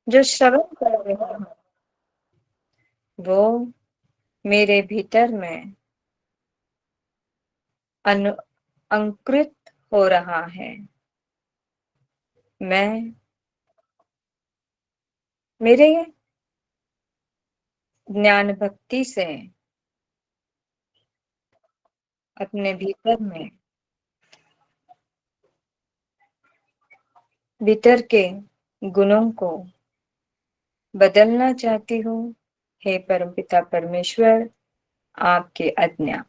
जो श्रवण कर रहे हैं वो मेरे भीतर में अंकुरित हो रहा है। मैं मेरे ज्ञान भक्ति से अपने भीतर के गुणों को बदलना चाहती हूँ। हे परमपिता परमेश्वर, आपकी आज्ञा।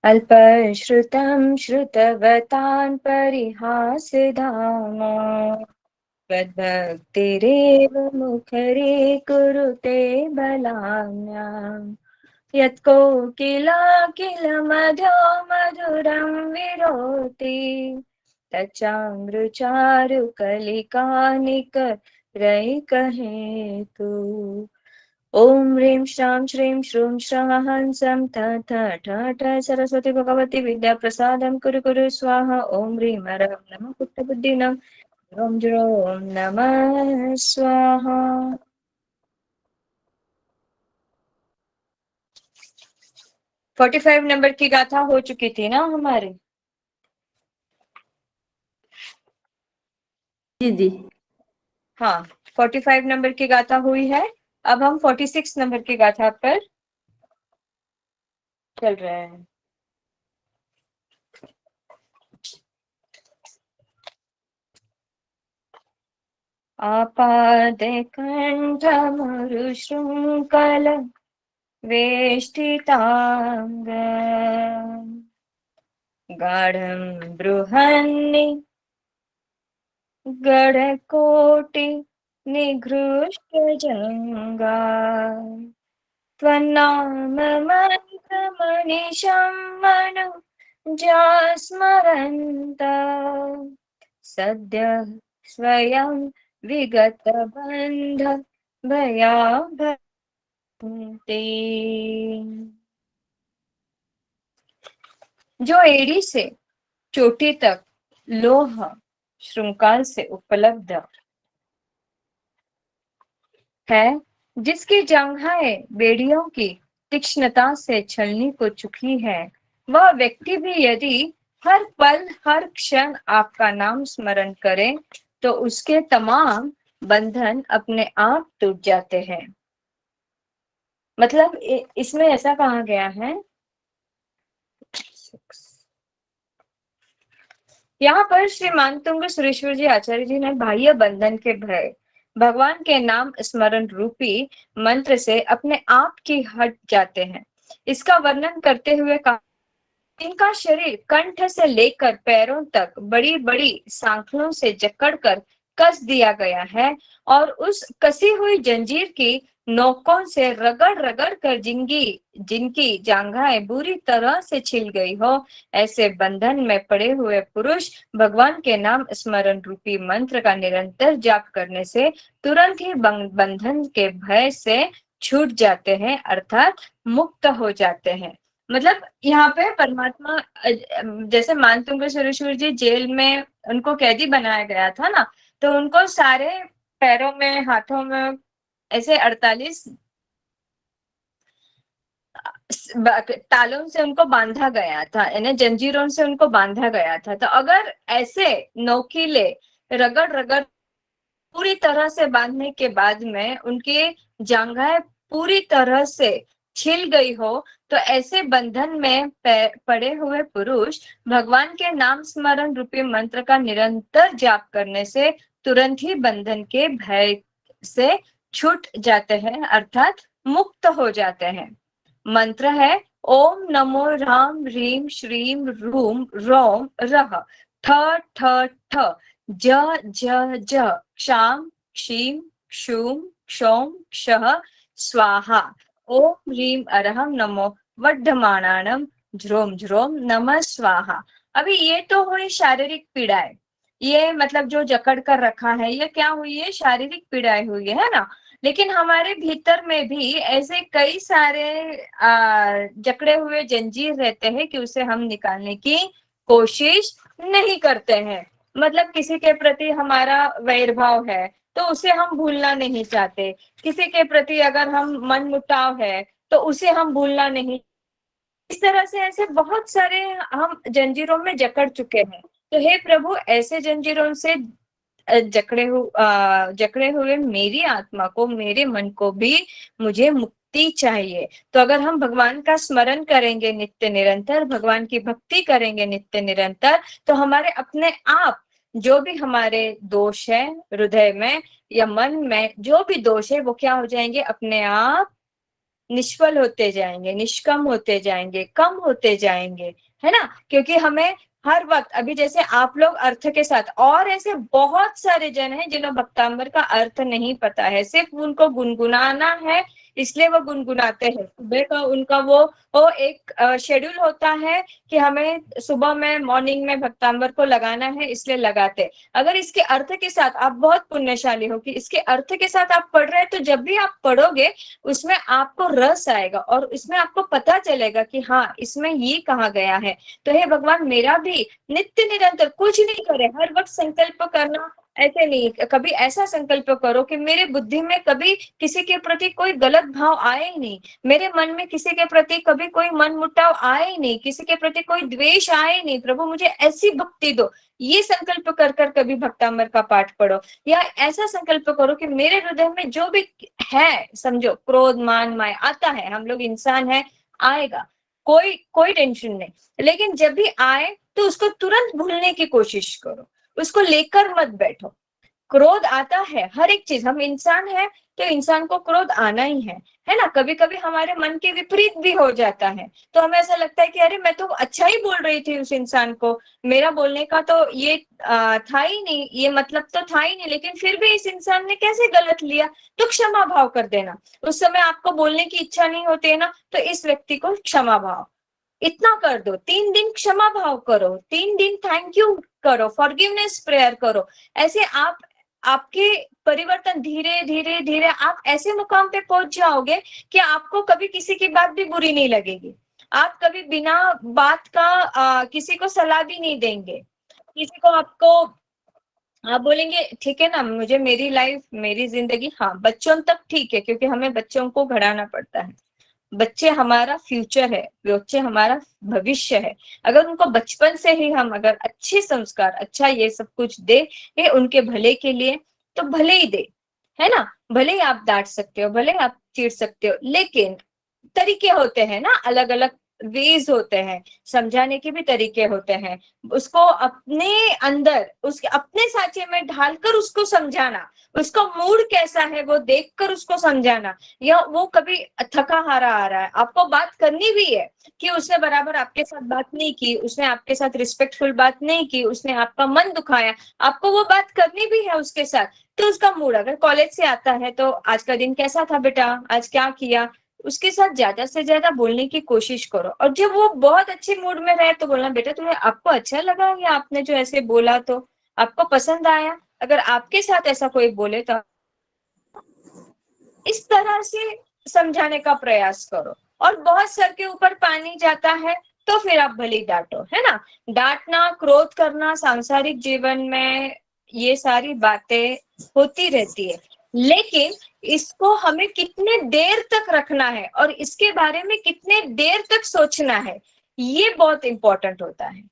अल्पश्रुतं श्रुतवतान् परिहासधाम त्वद्भक्तिरेव मुखरे कुरुते बलान्याम् यत्कोकिला मधो मधुरं विरोति तच्चारुचारुकलिकानिकरैकहेतु। ॐ ह्रीं श्रां श्रीं श्रूं श्रः हंसं ठ ठ ठ ठ सरस्वती भगवती विद्या प्रसादं कुरु कुरु स्वाहा। ॐ ह्रीं हरं नमः पुट्टबुद्धिनं ॐ ज्रों नमः स्वाहा। 45 नंबर की गाथा हो चुकी थी ना हमारी। जी जी। हाँ, 45 नंबर की गाथा हुई है। अब हम 46 नंबर की गाथा पर चल रहे हैं। आपादकण्ठमरुशृङ्खल वेष्टिताङ्ग गाढं बृहन्नि गडकोटि निघृष्टजङ्गा त्वन्नाममन्त्रमनिशं मनुजास्मरन्त सद्यः स्वयं विगतबन्ध भयाभक्ति। जो एड़ी से चोटी तक लोह श्रृंगार से उपलब्ध है, जिसकी जंघाएं बेड़ियों की तीक्ष्णता से छलनी को चुकी है, वह व्यक्ति भी यदि हर पल हर क्षण आपका नाम स्मरण करे तो उसके तमाम बंधन अपने आप टूट जाते हैं। मतलब इसमें ऐसा कहा गया है, यहाँ पर श्री मानतुंग सुरेश्वर जी आचार्य जी ने बाह्य बंधन के भय भगवान के नाम स्मरण रूपी मंत्र से अपने आप की हट जाते हैं, इसका वर्णन करते हुए कहा, इनका शरीर कंठ से लेकर पैरों तक बड़ी बड़ी सांखलों से जकड़कर कस दिया गया है और उस कसी हुई जंजीर की नोकों से रगड़ रगड़ कर जिनकी जांघाएं बुरी तरह से छिल गई हो, ऐसे बंधन में पड़े हुए पुरुष भगवान के नाम स्मरण रूपी मंत्र का निरंतर जाप करने से तुरंत ही बंधन के भय से छूट जाते हैं, अर्थात मुक्त हो जाते हैं। मतलब यहाँ पे परमात्मा, जैसे मानतुंग सुरेश्वर जी जेल में उनको कैदी बनाया गया था ना, तो उनको सारे पैरों में हाथों में ऐसे 48 तालों से उनको बांधा गया था, यानी जंजीरों से उनको बांधा गया था। तो अगर ऐसे नोकीले रगड़ रगड़ पूरी तरह से बांधने के बाद में उनके जांघाएं पूरी तरह से छिल गई हो, तो ऐसे बंधन में पड़े हुए पुरुष भगवान के नाम स्मरण रूपी मंत्र का निरंतर जाप करने से तुरंत ही बंधन के भय से छूट जाते हैं, अर्थात मुक्त हो जाते हैं। मंत्र है ओम नमो राम ह्रीम श्रीम रूम रोम रह ठ ठ ठ ज ज ज क्षाम क्षीम क्षूम क्षौम क्षः स्वाहा। ओम ह्रीम अरहम नमो वर्धमानानम ज्रोम ज्रोम नमः स्वाहा। अभी ये तो हुई शारीरिक पीड़ाएं, ये मतलब जो जकड़ कर रखा है ये क्या हुई है, शारीरिक पीड़ाएं हुई है ना। लेकिन हमारे भीतर में भी ऐसे कई सारे जकड़े हुए जंजीर रहते हैं कि उसे हम निकालने की कोशिश नहीं करते हैं। मतलब किसी के प्रति हमारा वैरभाव है तो उसे हम भूलना नहीं चाहते, किसी के प्रति अगर हम मन मुटाव है तो उसे हम भूलना नहीं, इस तरह से ऐसे बहुत सारे हम जंजीरों में जकड़ चुके हैं। तो हे प्रभु, ऐसे जंजीरों से जकड़े हुए मेरी आत्मा को, मेरे मन को भी मुझे मुक्ति चाहिए। तो अगर हम भगवान का स्मरण करेंगे नित्य निरंतर, भगवान की भक्ति करेंगे नित्य निरंतर, तो हमारे अपने आप जो भी हमारे दोष है हृदय में या मन में, जो भी दोष है वो क्या हो जाएंगे, अपने आप निष्फल होते जाएंगे, निष्कम होते जाएंगे, कम होते जाएंगे, है ना। क्योंकि हमें हर वक्त, अभी जैसे आप लोग अर्थ के साथ, और ऐसे बहुत सारे जन हैं जिन्हें भक्तांबर का अर्थ नहीं पता है, सिर्फ उनको गुनगुनाना है इसलिए वो गुनगुनाते हैं। सुबह का उनका वो एक शेड्यूल होता है कि हमें सुबह में मॉर्निंग में भक्तांबर को लगाना है इसलिए लगाते। अगर इसके अर्थ के साथ, आप बहुत पुण्यशाली हो कि इसके अर्थ के साथ आप पढ़ रहे हैं, तो जब भी आप पढ़ोगे उसमें आपको रस आएगा और इसमें आपको पता चलेगा कि हाँ इसमें ये कहा गया है। तो हे भगवान, मेरा भी नित्य निरंतर कुछ नहीं करे, हर वक्त संकल्प करना, ऐसे नहीं, कभी ऐसा संकल्प करो कि मेरे बुद्धि में कभी किसी के प्रति कोई गलत भाव आए ही नहीं, मेरे मन में किसी के प्रति कभी कोई मन मुटाव आए ही नहीं, किसी के प्रति कोई द्वेष आए ही नहीं। प्रभु मुझे ऐसी भक्ति दो, ये संकल्प कर कर कभी भक्तामृत का पाठ पढ़ो। या ऐसा संकल्प करो कि मेरे हृदय में जो भी है, समझो क्रोध मान माया आता है, हम लोग इंसान है, आएगा, कोई कोई टेंशन नहीं, लेकिन जब भी आए तो उसको तुरंत भूलने की कोशिश करो, उसको लेकर मत बैठो। क्रोध आता है, हर एक चीज, हम इंसान है तो इंसान को क्रोध आना ही है ना। कभी कभी हमारे मन के विपरीत भी हो जाता है, तो हमें ऐसा लगता है कि अरे मैं तो अच्छा ही बोल रही थी उस इंसान को, मेरा बोलने का तो ये था ही नहीं, ये मतलब तो था ही नहीं, लेकिन फिर भी इस इंसान ने कैसे गलत लिया, तो क्षमा भाव कर देना। उस समय आपको बोलने की इच्छा नहीं होती है ना, तो इस व्यक्ति को क्षमा भाव इतना कर दो, 3 दिन क्षमा भाव करो, 3 दिन थैंक यू करो, फॉरगिवनेस प्रेयर करो। ऐसे आप, आपके परिवर्तन धीरे धीरे धीरे आप ऐसे मुकाम पे पहुंच जाओगे कि आपको कभी किसी की बात भी बुरी नहीं लगेगी, आप कभी बिना बात का किसी को सलाह भी नहीं देंगे, किसी को आपको आप बोलेंगे ठीक है ना, मुझे मेरी लाइफ मेरी जिंदगी, हाँ बच्चों तक ठीक है क्योंकि हमें बच्चों को घड़ाना पड़ता है, बच्चे हमारा फ्यूचर है, बच्चे हमारा भविष्य है। अगर उनको बचपन से ही हम अगर अच्छे संस्कार, अच्छा ये सब कुछ दे ये उनके भले के लिए, तो भले ही दे, है ना। भले ही आप डांट सकते हो, भले ही आप चिढ़ सकते हो, लेकिन तरीके होते हैं ना, अलग अलग वेज होते हैं, समझाने के भी तरीके होते हैं, उसको अपने अंदर, उसके अपने साँचे में ढालकर उसको समझाना, उसका मूड कैसा है वो देखकर उसको समझाना। या वो कभी थका हारा आ रहा है, आपको बात करनी भी है कि उसने बराबर आपके साथ बात नहीं की, उसने आपके साथ रिस्पेक्टफुल बात नहीं की, उसने आपका मन दुखाया, आपको वो बात करनी भी है उसके साथ। तो उसका मूड, अगर कॉलेज से आता है तो आज का दिन कैसा था बेटा, आज क्या किया, उसके साथ ज्यादा से ज्यादा बोलने की कोशिश करो। और जब वो बहुत अच्छे मूड में रहे तो बोलना बेटा तुम्हें, आपको अच्छा लगा या आपने जो ऐसे बोला तो आपको पसंद आया। अगर आपके साथ ऐसा कोई बोले तो इस तरह से समझाने का प्रयास करो। और बहुत सर के ऊपर पानी जाता है तो फिर आप भले डांटो, है ना। डांटना, क्रोध करना सांसारिक जीवन में ये सारी बातें होती रहती है, लेकिन इसको हमें कितने देर तक रखना है और इसके बारे में कितने देर तक सोचना है, ये बहुत इंपॉर्टेंट होता है।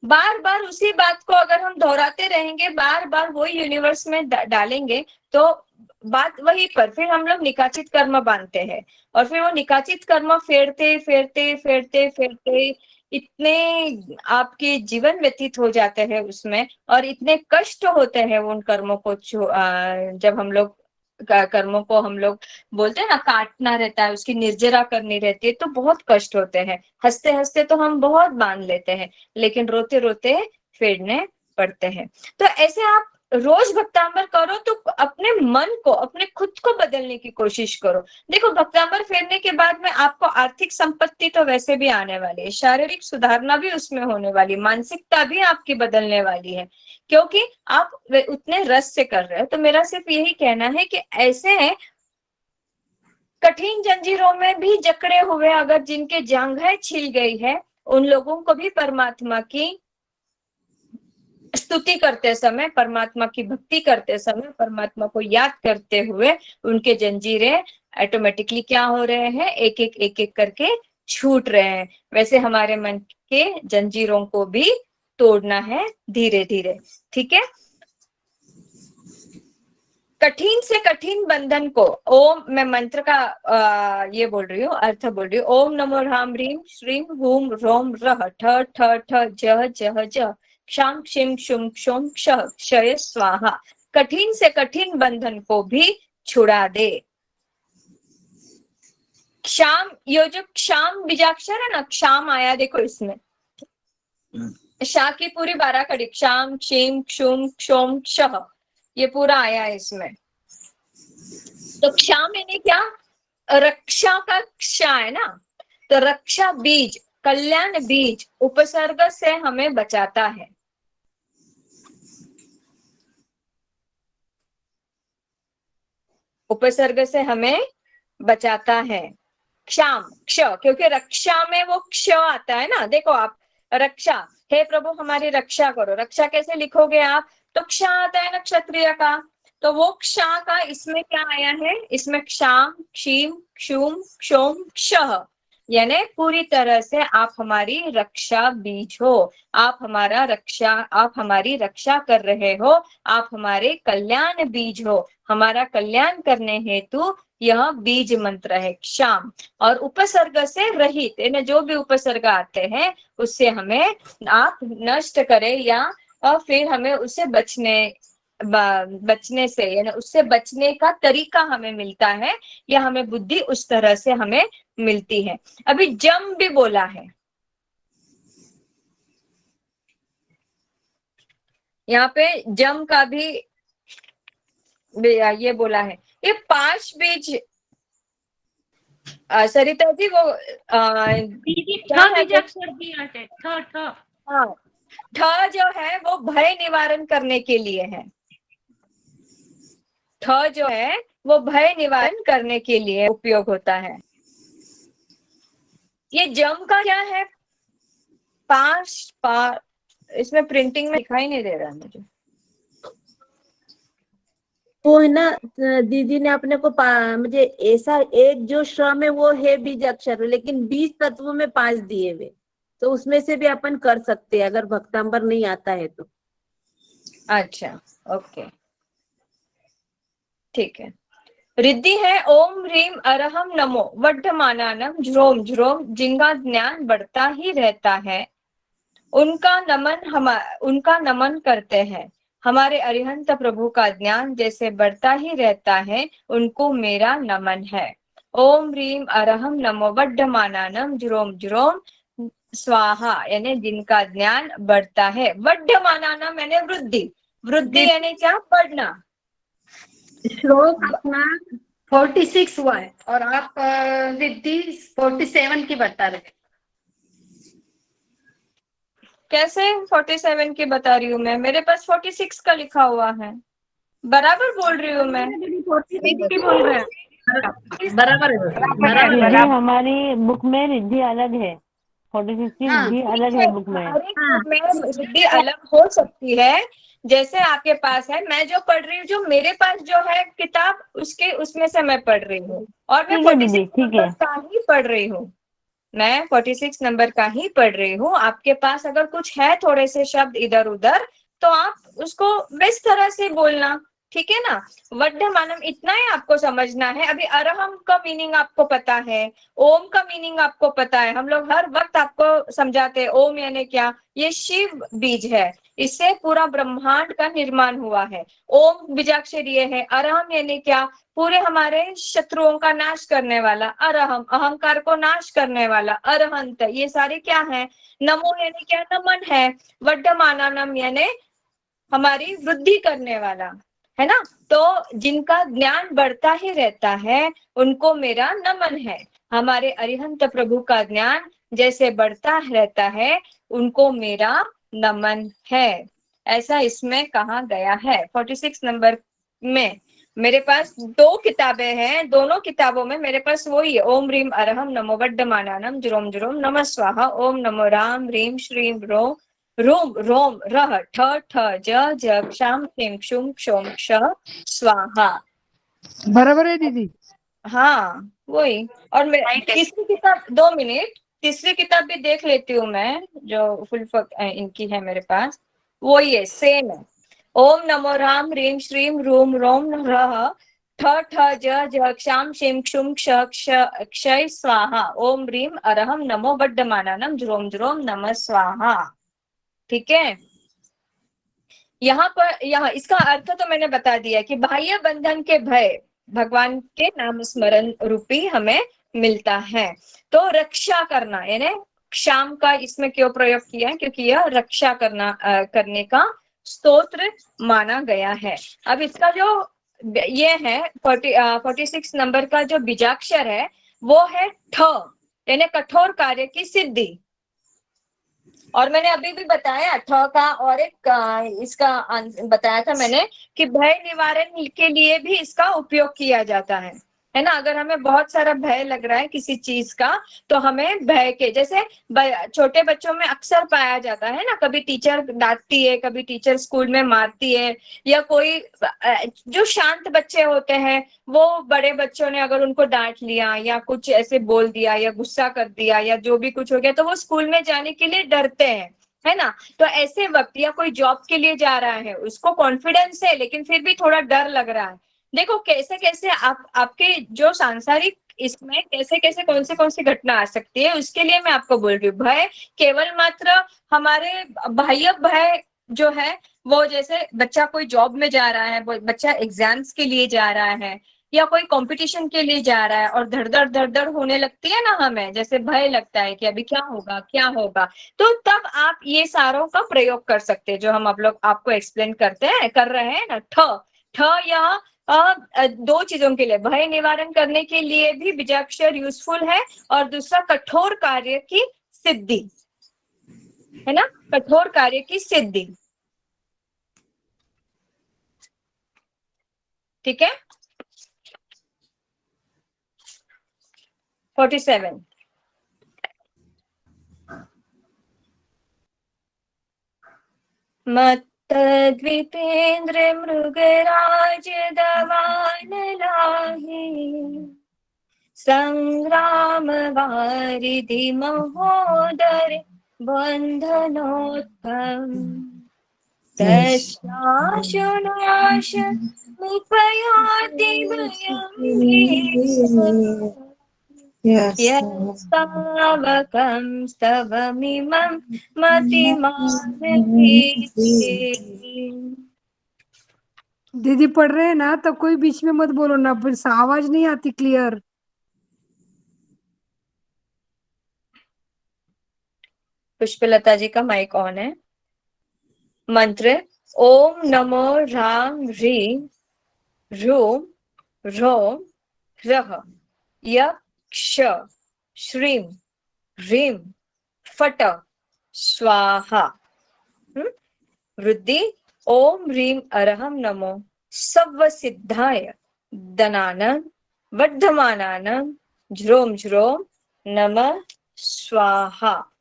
बार बार उसी बात को अगर हम दोहराते रहेंगे, बार बार वही यूनिवर्स में डालेंगे, तो बात वही पर फिर हम लोग निकाचित कर्म बांधते हैं, और फिर वो निकाचित कर्म फेरते फेरते फेरते फेरते इतने आपके जीवन व्यतीत हो जाते हैं उसमें, और इतने कष्ट होते हैं उन कर्मों को जब हम लोग कर्मों को हम लोग बोलते हैं ना, काटना रहता है, उसकी निर्जरा करनी रहती है, तो बहुत कष्ट होते हैं। हंसते हंसते तो हम बहुत बांध लेते हैं, लेकिन रोते रोते फेरने पड़ते हैं। तो ऐसे आप रोज भक्तांबर करो तो अपने मन को, अपने खुद को बदलने की कोशिश करो। देखो भक्तांबर फेरने के बाद में आपको आर्थिक संपत्ति तो वैसे भी आने वाली है, शारीरिक सुधारना भी उसमें होने वाली, मानसिकता भी आपकी बदलने वाली है, क्योंकि आप उतने रस से कर रहे हो। तो मेरा सिर्फ यही कहना है कि ऐसे कठिन जंजीरों में भी जकड़े हुए अगर जिनके जांघें छिल गई है, उन लोगों को भी परमात्मा की स्तुति स्तुति करते समय, परमात्मा की भक्ति करते समय, परमात्मा को याद करते हुए उनके जंजीरें ऑटोमेटिकली क्या हो रहे हैं, एक एक करके छूट रहे हैं। वैसे हमारे मन के जंजीरों को भी तोड़ना है धीरे धीरे। ठीक है। कठिन से कठिन बंधन को, ओम, मैं मंत्र का ये बोल रही हूँ, अर्थ बोल रही हूँ। ओम नमो ह्राम ह्रीम श्रीम हूम रोम रह ठ ठ ठ जह जह जह क्षाम क्षिम क्षुम क्षोम क्षः क्षय स्वाहा। कठिन से कठिन बंधन को भी छुड़ा दे। क्षाम, ये जो क्षाम बीजाक्षर है ना, क्षाम आया देखो इसमें, शा की पूरी 12 कड़ी, क्षाम क्षीम क्षुम क्षोम क्षः, ये पूरा आया है इसमें। तो क्षाम यानी क्या, रक्षा काक्षा है ना, तो रक्षा बीज, कल्याण बीज उपसर्ग से हमें बचाता है। उपसर्ग से हमें बचाता है। क्षाम, क्ष, क्योंकि रक्षा में वो क्ष आता है ना, देखो आप, रक्षा, हे प्रभु हमारी रक्षा करो, रक्षा कैसे लिखोगे आप, तो क्ष आता है ना क्षत्रिय का, तो वोक्षा का इसमें क्या आया है, इसमें क्षाम क्षीम क्षुम क्षोम क्षः, यानी पूरी तरह से आप हमारी रक्षा बीज हो, आप हमारी रक्षा कर रहे हो, आप हमारे कल्याण बीज हो, हमारा कल्याण करने हेतु यह बीज मंत्र है क्षाम। और उपसर्ग से रहित, यानी जो भी उपसर्ग आते हैं उससे हमें आप नष्ट करें, या और फिर हमें उससे बचने से, यानी उससे बचने का तरीका हमें मिलता है, या हमें बुद्धि उस तरह से हमें मिलती है। अभी जम भी बोला है, यहाँ पे जम का भी ये बोला है। ये 5 बीज, सरिता जी वो क्या है, हाँ, ठ जो है वो भय निवारण करने के लिए है, ठ जो है वो भय निवारण करने के लिए उपयोग होता है। ये जम का क्या है, इसमें प्रिंटिंग में दिखाई नहीं दे रहा मुझे। वो है ना, दीदी ने अपने को मुझे ऐसा एक जो श्रम है वो है बीज अक्षर, लेकिन बीज तत्वों में 5 दिए हुए, तो उसमें से भी अपन कर सकते हैं अगर भक्तांबर नहीं आता है तो। अच्छा, ओके, ठीक है। रिद्धि है ओम ह्रीम अरहम नमो वड्ढमानानम ज्रोम ज्रोम, जिनका ज्ञान बढ़ता ही रहता है, उनका नमन करते हैं। हमारे अरिहंत प्रभु का ज्ञान जैसे बढ़ता ही रहता है, उनको मेरा नमन है। ओम ह्रीम अरहम नमो वड्ढमानानम ज्रोम ज्रोम स्वाहा, यानी जिनका ज्ञान बढ़ता है। वड्ढमानानम यानी वृद्धि, वृद्धि यानी क्या, बढ़ना। श्लोक अपना 46 हुआ है और आप रिद्धि 47 की बता रहे। कैसे 47 की बता रही हूँ मैं, मेरे पास 46 का लिखा हुआ है, बराबर बोल रही हूँ मैं। 46 की बोल रहे हैं, बराबर है। रिद्धि हमारी बुक में रिद्धि अलग है, 46 की रिद्धि अलग है बुक में। रिद्धि अलग हो सकती है, जैसे आपके पास है, मैं जो पढ़ रही हूँ, जो मेरे पास जो है किताब, उसमें से मैं पढ़ रही हूँ, और मैं 46 नंबर का ही पढ़ रही हूँ, मैं 46 नंबर का ही पढ़ रही हूँ। आपके पास अगर कुछ है थोड़े से शब्द इधर उधर, तो आप उसको इस तरह से बोलना, ठीक है ना। वड्ढमानम इतना ही आपको समझना है। अभी अरहम का मीनिंग आपको पता है, ओम का मीनिंग आपको पता है, हम लोग हर वक्त आपको समझाते हैं ओम यानी क्या, ये शिव बीज है, इससे पूरा ब्रह्मांड का निर्माण हुआ है। ओम बीजाक्षर ये है। अरहम यानी क्या, पूरे हमारे शत्रुओं का नाश करने वाला, अरहम अहंकार को नाश करने वाला, अरहंत, ये सारे क्या है, नमो यानी क्या, नमन है, वड्ढमानानम यानी हमारी वृद्धि करने वाला, है ना। तो जिनका ज्ञान बढ़ता ही रहता है, उनको मेरा नमन है। हमारे अरिहंत प्रभु का ज्ञान जैसे बढ़ता रहता है, उनको मेरा नमन है, ऐसा इसमें कहा गया है। 46 नंबर में मेरे पास 2 किताबें हैं, दोनों किताबों में मेरे पास वही है, ओम ह्रीम अरहम नमो वड्ढमानानम ज्रोम ज्रोम नमः स्वाहा, ओम नमो राम ह्रीम श्रीम रो रोम रोम रह ठ ठ ज ज क्षाम क्षीम क्षुम क्षोम क्ष स्वाहा। बराबर है दीदी। हाँ वही। और मैं Right. तीसरी किताब, 2 मिनट, तीसरी किताब भी देख लेती हूँ मैं, जो फुल इनकी है मेरे पास, वो ये सेम है। ओम नमो राम ह्रीम श्रीम रूम रोम रह ठ ठ ज ज क्षाम क्षीम क्षुम क्ष क्षय स्वाहा। ओम ह्रीम अरहम नमो वर्धमानम ज्रोम ज्रोम नमः स्वाहा। ठीक है। यहाँ पर, यहाँ इसका अर्थ तो मैंने बता दिया कि बाह्य बंधन के भय भगवान के नाम स्मरण रूपी हमें मिलता है। तो रक्षा करना, यानी क्षाम का इसमें क्यों प्रयोग किया है, क्योंकि यह रक्षा करने का स्तोत्र माना गया है। अब इसका जो ये है 46 नंबर का जो बीजाक्षर है वो है ठ, यानी कठोर कार्य की सिद्धि। और मैंने अभी भी बताया ठ का और एक इसका बताया था मैंने कि भय निवारण के लिए भी इसका उपयोग किया जाता है ना। अगर हमें बहुत सारा भय लग रहा है किसी चीज का, तो हमें भय के, जैसे छोटे बच्चों में अक्सर पाया जाता है ना, कभी टीचर डांटती है, कभी टीचर स्कूल में मारती है, या कोई जो शांत बच्चे होते हैं वो बड़े बच्चों ने अगर उनको डांट लिया या कुछ ऐसे बोल दिया या गुस्सा कर दिया या जो भी कुछ हो गया, तो वो स्कूल में जाने के लिए डरते हैं, है ना। तो ऐसे वक्त, या कोई जॉब के लिए जा रहा है, उसको कॉन्फिडेंस है लेकिन फिर भी थोड़ा डर लग रहा है। देखो कैसे कैसे आपके जो सांसारिक इसमें कैसे कैसे कौन सी घटना आ सकती है, उसके लिए मैं आपको बोल रही हूँ। भय केवल मात्र हमारे बाह्य भय जो है, वो जैसे बच्चा कोई जॉब में जा रहा है, बच्चा एग्जाम्स के लिए जा रहा है, या कोई कंपटीशन के लिए जा रहा है और धड़ धड़ होने लगती है ना, हमें जैसे भय लगता है कि अभी क्या होगा क्या होगा, तो तब आप ये सारों का प्रयोग कर सकते हैं जो हम आप लोग आपको एक्सप्लेन कर रहे हैं ना। ठ या 2 चीजों के लिए, भय निवारण करने के लिए भी बीजाक्षर यूजफुल है, और दूसरा कठोर कार्य की सिद्धि, है ना, कठोर कार्य की सिद्धि। ठीक है। 47 मत्तद्विपेन्द्र मृगराज दवान लाहि संग्राम वारिधि महोदर बंधनोत्तम तस्याशुनाश मुपयाति भयं यस्तावकं स्तवमिमं मतिमानभीति। दीदी पढ़ रहे हैं ना, तो कोई बीच में मत बोलो ना, फिर आवाज नहीं आती क्लियर। पुष्पलता जी का माइक ऑन है। मंत्र ओम नमो राम ह्रीम रूम रोम रह यक्ष श्रीम ह्रीम फट स्वाहा। वृद्धि ओम ह्रीम अरहम नमो सव्व सिद्धाय दनानं वर्धमानानं ज्रोम ज्रोम नमः स्वाहा।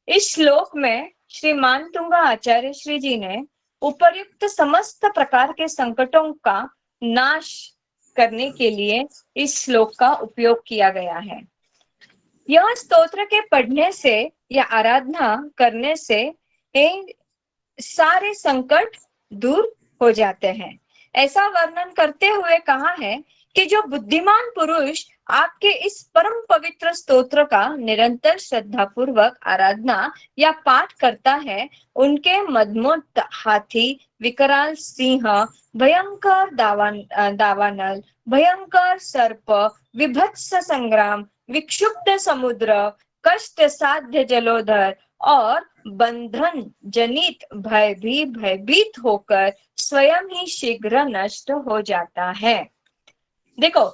इस श्लोक में श्रीमान तुंगा आचार्य श्री जी ने उपर्युक्त समस्त प्रकार के संकटों का नाश करने के लिए इस श्लोक का उपयोग किया गया है। यह स्तोत्र के पढ़ने से या आराधना करने से सारे संकट दूर हो जाते हैं। ऐसा वर्णन करते हुए कहा है कि जो बुद्धिमान पुरुष आपके इस परम पवित्र स्तोत्र का निरंतर श्रद्धा पूर्वक आराधना या पाठ करता है, उनके मदमोत्त हाथी, विकराल सिंह, भयंकर दावानल, भयंकर सर्प, विभत्स संग्राम, विक्षुब्ध समुद्र, कष्ट साध्य जलोधर और बंधन जनित भय भी भयभीत होकर स्वयं ही शीघ्र नष्ट हो जाता है। देखो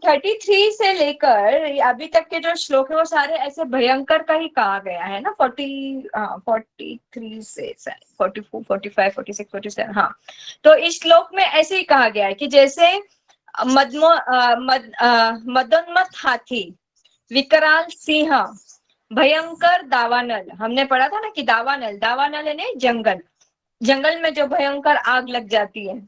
33 से लेकर अभी तक के जो श्लोक है वो सारे ऐसे भयंकर का ही कहा गया है ना। 43 से 44, 45, 46, 47, हाँ। तो इस श्लोक में ऐसे ही कहा गया है कि जैसे मदोन्मत्त हाथी, विकराल सिंह, भयंकर दावानल, हमने पढ़ा था ना कि दावानल, दावानल यानी जंगल, जंगल में जो भयंकर आग लग जाती है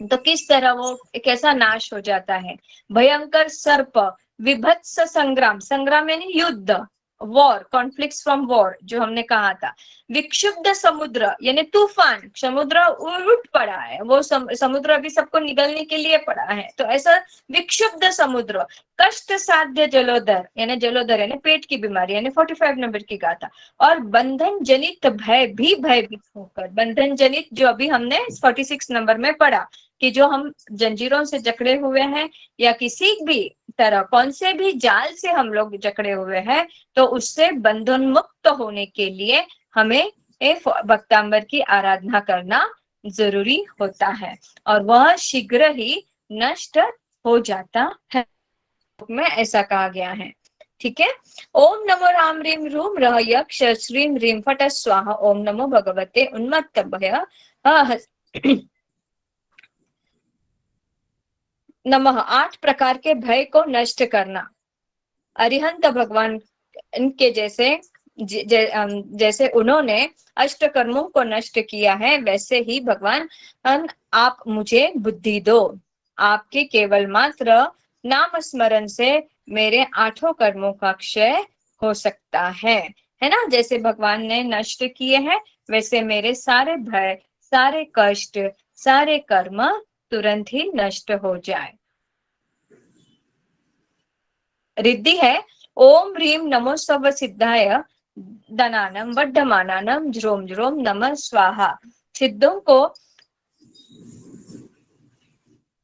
तो किस तरह वो कैसा नाश हो जाता है। भयंकर सर्प, विभत्स संग्राम, संग्राम यानी युद्ध, वॉर, कॉन्फ्लिक्ट्स फ्रॉम वॉर जो हमने कहा था। विक्षुब्ध समुद्र यानी तूफान, समुद्र उठ पड़ा है, वो समुद्र अभी सबको निगलने के लिए पड़ा है, तो ऐसा विक्षुब्ध समुद्र। कष्ट साध्य जलोदर यानी जलोदर यानी पेट की बीमारी यानी 45 नंबर की गाथा। और बंधन जनित भय भी भयभीत होकर, बंधन जनित जो अभी हमने 46 नंबर में पढ़ा कि जो हम जंजीरों से जकड़े हुए हैं या किसी भी तरह कौन से भी जाल से हम लोग जकड़े हुए हैं, तो उससे बंधन मुक्त होने के लिए हमें भक्तांबर की आराधना करना जरूरी होता है और वह शीघ्र ही नष्ट हो जाता है, में ऐसा कहा गया है। ठीक है। ओम नमो राम रीम रूम रह यक्ष श्रीम रीम फट स्वाहा। ओम नमो भगवते उन्मत्त भय नमः। 8 प्रकार के भय को नष्ट करना। अरिहंत भगवान के जैसे उन्होंने अष्ट कर्मों को नष्ट किया है, वैसे ही भगवान आप मुझे बुद्धि दो। आपके केवल मात्र नाम स्मरण से मेरे 8 कर्मों का क्षय हो सकता है ना। जैसे भगवान ने नष्ट किए हैं वैसे मेरे सारे भय, सारे कष्ट, सारे कर्म तुरंत ही नष्ट हो जाए। रिद्धि है ओम ह्रीम नमो सर्व सिद्धाय धनानम वर्धमानानम ज्रोम ज्रोम नमः स्वाहा। सिद्धों को,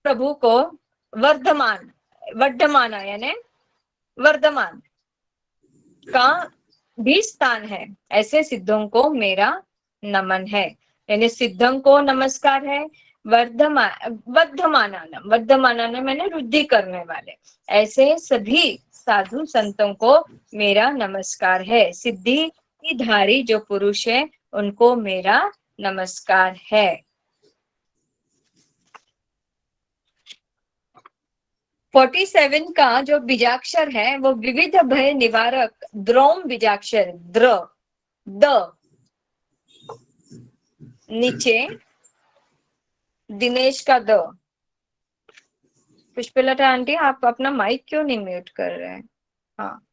प्रभु को वर्धमान, वर्धमाना यानी वर्धमान का भी स्थान है, ऐसे सिद्धों को मेरा नमन है। यानी सिद्धों को नमस्कार है। वर्धमानानम, वर्धमानानम मैंने वृद्धि करने वाले, ऐसे सभी साधु संतों को मेरा नमस्कार है। सिद्धि की धारी जो पुरुष है उनको मेरा नमस्कार है। फोर्टी 47 का जो बीजाक्षर है वो विविध भय निवारक द्रोम बीजाक्षर, द्र, द, नीचे दिनेश का द। पुष्पलता आंटी आप अपना माइक क्यों नहीं म्यूट कर रहे हैं? हाँ,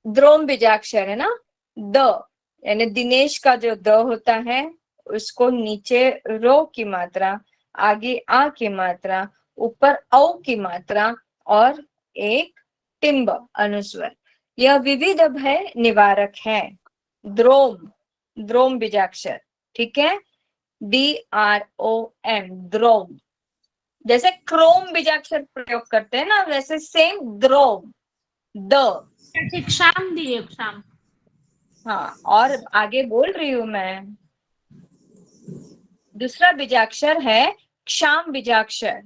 द्रोम बीजाक्षर है ना, द यानी दिनेश का जो द होता है उसको नीचे रो की मात्रा, आगे आ की मात्रा, ऊपर औ की मात्रा और एक टिम्ब अनुस्वर। यह विविध भय निवारक है। द्रोम, द्रोम बीजाक्षर, ठीक है, DROM, द्रोम। जैसे क्रोम बीजाक्षर प्रयोग करते हैं ना, वैसे सेम द्रोम, द। क्षाम दिए, क्षाम। हाँ, और आगे बोल रही हूं मैं। दूसरा बीजाक्षर है क्षाम बीजाक्षर।